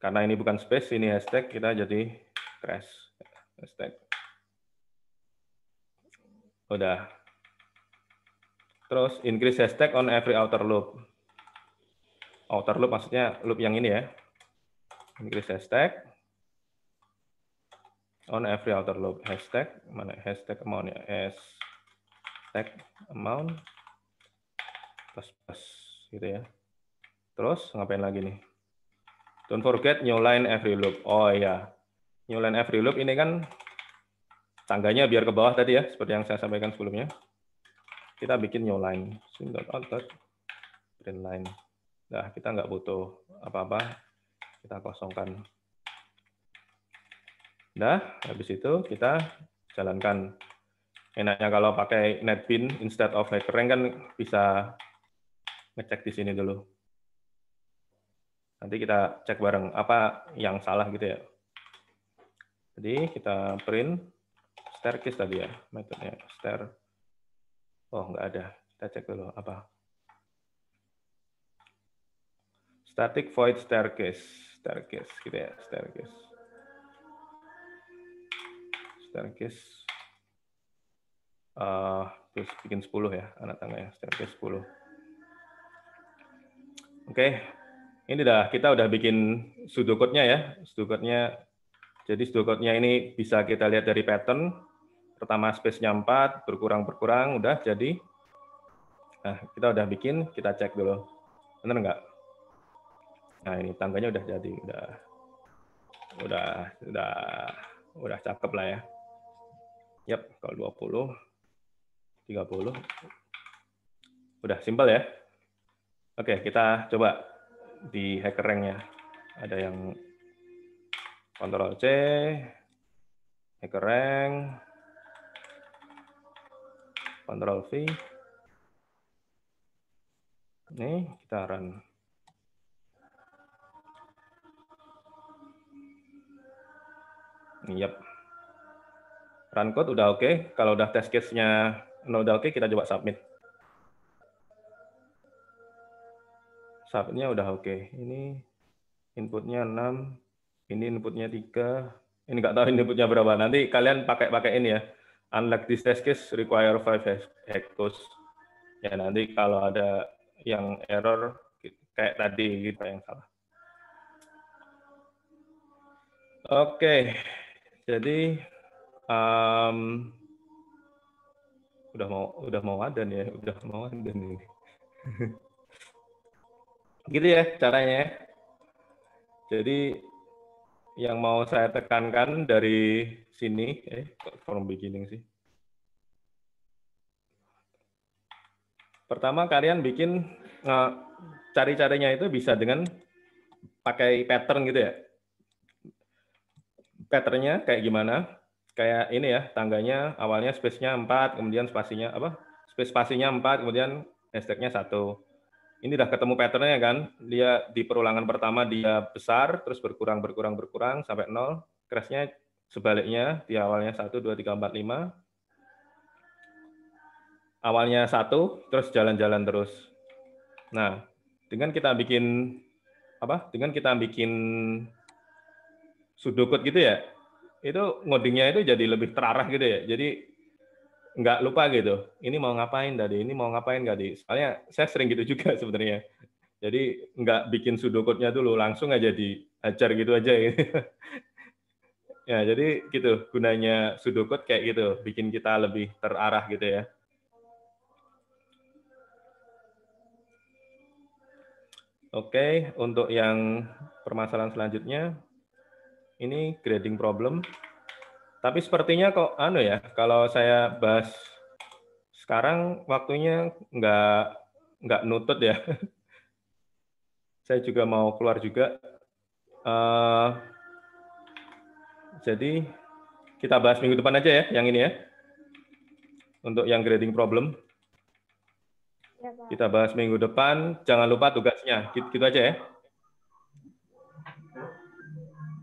Karena ini bukan space, ini hashtag, kita jadi crash. Hashtag. Udah. Terus increase hashtag on every outer loop. outer loop maksudnya loop yang ini ya. Increase hashtag on every outer loop. Hashtag mana hashtag amount ya? Hashtag amount plus gitu ya. Terus ngapain lagi nih? Don't forget new line every loop. Oh iya, new line every loop ini kan tangganya biar ke bawah tadi ya, seperti yang saya sampaikan sebelumnya. Kita bikin new line, print line. Nah, kita nggak butuh apa-apa, kita kosongkan. Nah, habis itu kita jalankan. Enaknya kalau pakai NetBeans instead of HackerRank kan bisa ngecek di sini dulu. Nanti kita cek bareng apa yang salah gitu ya. Jadi kita print staircase tadi ya, metodenya stair. Oh, nggak ada. Kita cek dulu apa. Static void staircase gitu ya, staircase. Terus bikin 10 ya, anak tangganya, staircase 10. Oke, ini kita udah bikin pseudocode-nya ya, pseudocode-nya. Jadi pseudocode-nya ini bisa kita lihat dari pattern. Pertama space-nya 4, berkurang, udah jadi. Nah, kita udah bikin, kita cek dulu. Bener nggak? Nah, ini tangganya udah jadi, udah cakep lah ya. Yap, kalau 20, 30. Udah simpel ya. Oke, kita coba di HackerRank-nya. Ada yang Ctrl C, HackerRank, Ctrl V. Ini kita run. Yap. Run code udah oke. Kalau udah test case-nya udah oke, kita coba submit. Submit-nya udah oke. Ini inputnya 6, ini inputnya 3. Ini nggak tahu inputnya berapa. Nanti kalian pakai ini ya. Unlike this test case require 5 hash codes. Ya nanti kalau ada yang error kayak tadi gitu yang salah. Oke. Jadi udah mau adan ya, ini. Gitu ya caranya. Jadi yang mau saya tekankan dari sini, from beginning sih. Pertama kalian bikin cari-carinya itu bisa dengan pakai pattern gitu ya. Patternnya kayak gimana? Kayak ini ya, tangganya awalnya space-nya 4, kemudian spasinya spasinya 4, kemudian hashtag-nya 1. Ini udah ketemu pattern-nya kan? Dia di perulangan pertama dia besar, terus berkurang sampai 0. Crash-nya sebaliknya, di awalnya 1, 2, 3, 4, 5. Awalnya 1, terus jalan-jalan terus. Nah, dengan kita bikin pseudocode gitu ya, itu ngodingnya itu jadi lebih terarah gitu ya. Jadi nggak lupa gitu. Ini mau ngapain tadi? Ini mau ngapain tadi? Soalnya saya sering gitu juga sebenarnya. Jadi nggak bikin pseudocode-nya dulu, langsung aja diajar gitu aja. Gitu. Ya, jadi gitu gunanya pseudocode kayak gitu, bikin kita lebih terarah gitu ya. Oke, untuk yang permasalahan selanjutnya, ini grading problem. Tapi sepertinya kok ya, kalau saya bahas sekarang waktunya nggak nutut ya. Saya juga mau keluar juga. Jadi kita bahas minggu depan aja ya, yang ini ya. Untuk yang grading problem. Ya, Pak. Kita bahas minggu depan. Jangan lupa tugasnya. Gitu aja ya.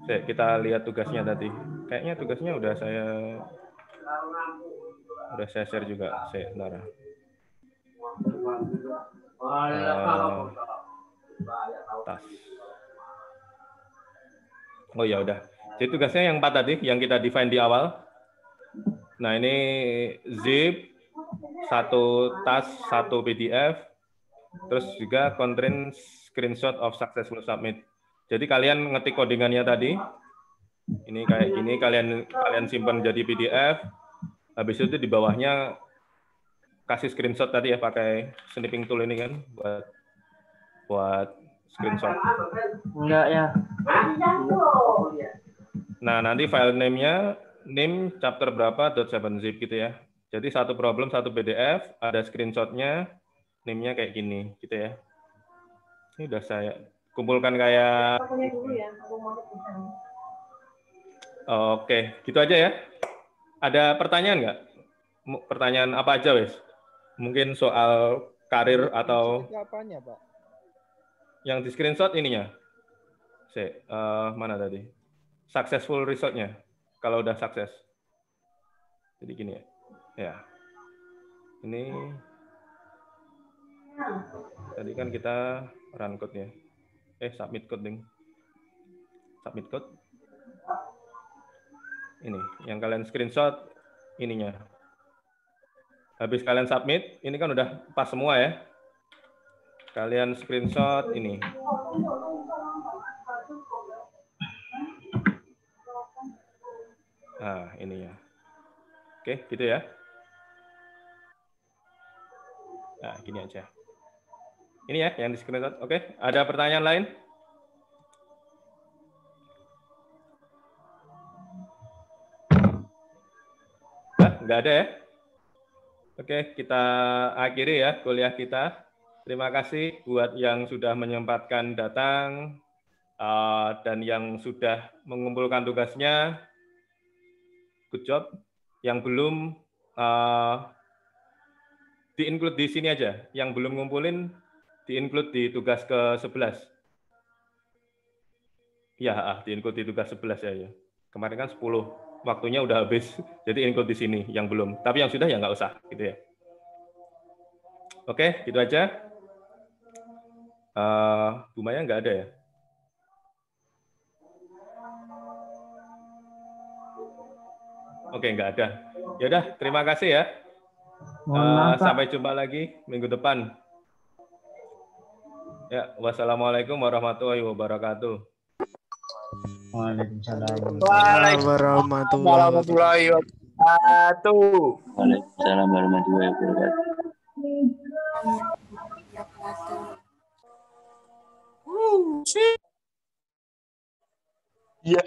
Oke, kita lihat tugasnya tadi. Kayaknya tugasnya udah saya share juga. Sebentar. Tas. Oh ya udah. Jadi tugasnya yang 4 tadi, yang kita define di awal. Nah ini zip, 1 tas, 1 PDF, terus juga constraint screenshot of successful submit. Jadi kalian ngetik codingannya tadi. Ini kayak gini, kalian simpan jadi PDF. Habis itu di bawahnya kasih screenshot tadi ya, pakai snipping tool ini kan buat screenshot. Enggak ya. Nah, nanti file name-nya name chapter berapa .7zip gitu ya. Jadi satu problem, satu PDF, ada screenshot-nya, name-nya kayak gini gitu ya. Ini udah saya kumpulkan kayak Oke, gitu aja ya. Ada pertanyaan nggak? Pertanyaan apa aja, wes? Mungkin soal karir atau apanya, Pak? Yang di screenshot ininya. Mana tadi? Successful result-nya. Kalau udah sukses. Jadi gini ya. Ya. Ini tadi kan kita run code-nya. Submit code, ding. Submit code. Ini, yang kalian screenshot ininya. Habis kalian submit, ini kan udah pas semua ya. Kalian screenshot ini. Nah, ini ya. Oke, gitu ya. Nah, gini aja. Ini ya yang di screenshot. Oke, ada pertanyaan lain? Nggak ada ya? Oke, kita akhiri ya kuliah kita. Terima kasih buat yang sudah menyempatkan datang dan yang sudah mengumpulkan tugasnya. Good job. Yang belum di-include di sini aja. Yang belum ngumpulin di-include di tugas ke-11. Ya, di-include di tugas 11 ya. Kemarin kan 10. Waktunya udah habis, jadi include di sini yang belum. Tapi yang sudah ya nggak usah, gitu ya. Oke, gitu aja. Bu Maya nggak ada ya? Oke, nggak ada. Ya udah, terima kasih ya. Sampai jumpa lagi minggu depan. Ya, wassalamualaikum warahmatullahi wabarakatuh. Waalaikumsalam warahmatullahi wabarakatuh. Waalaikumsalam warahmatullahi wabarakatuh. Iya.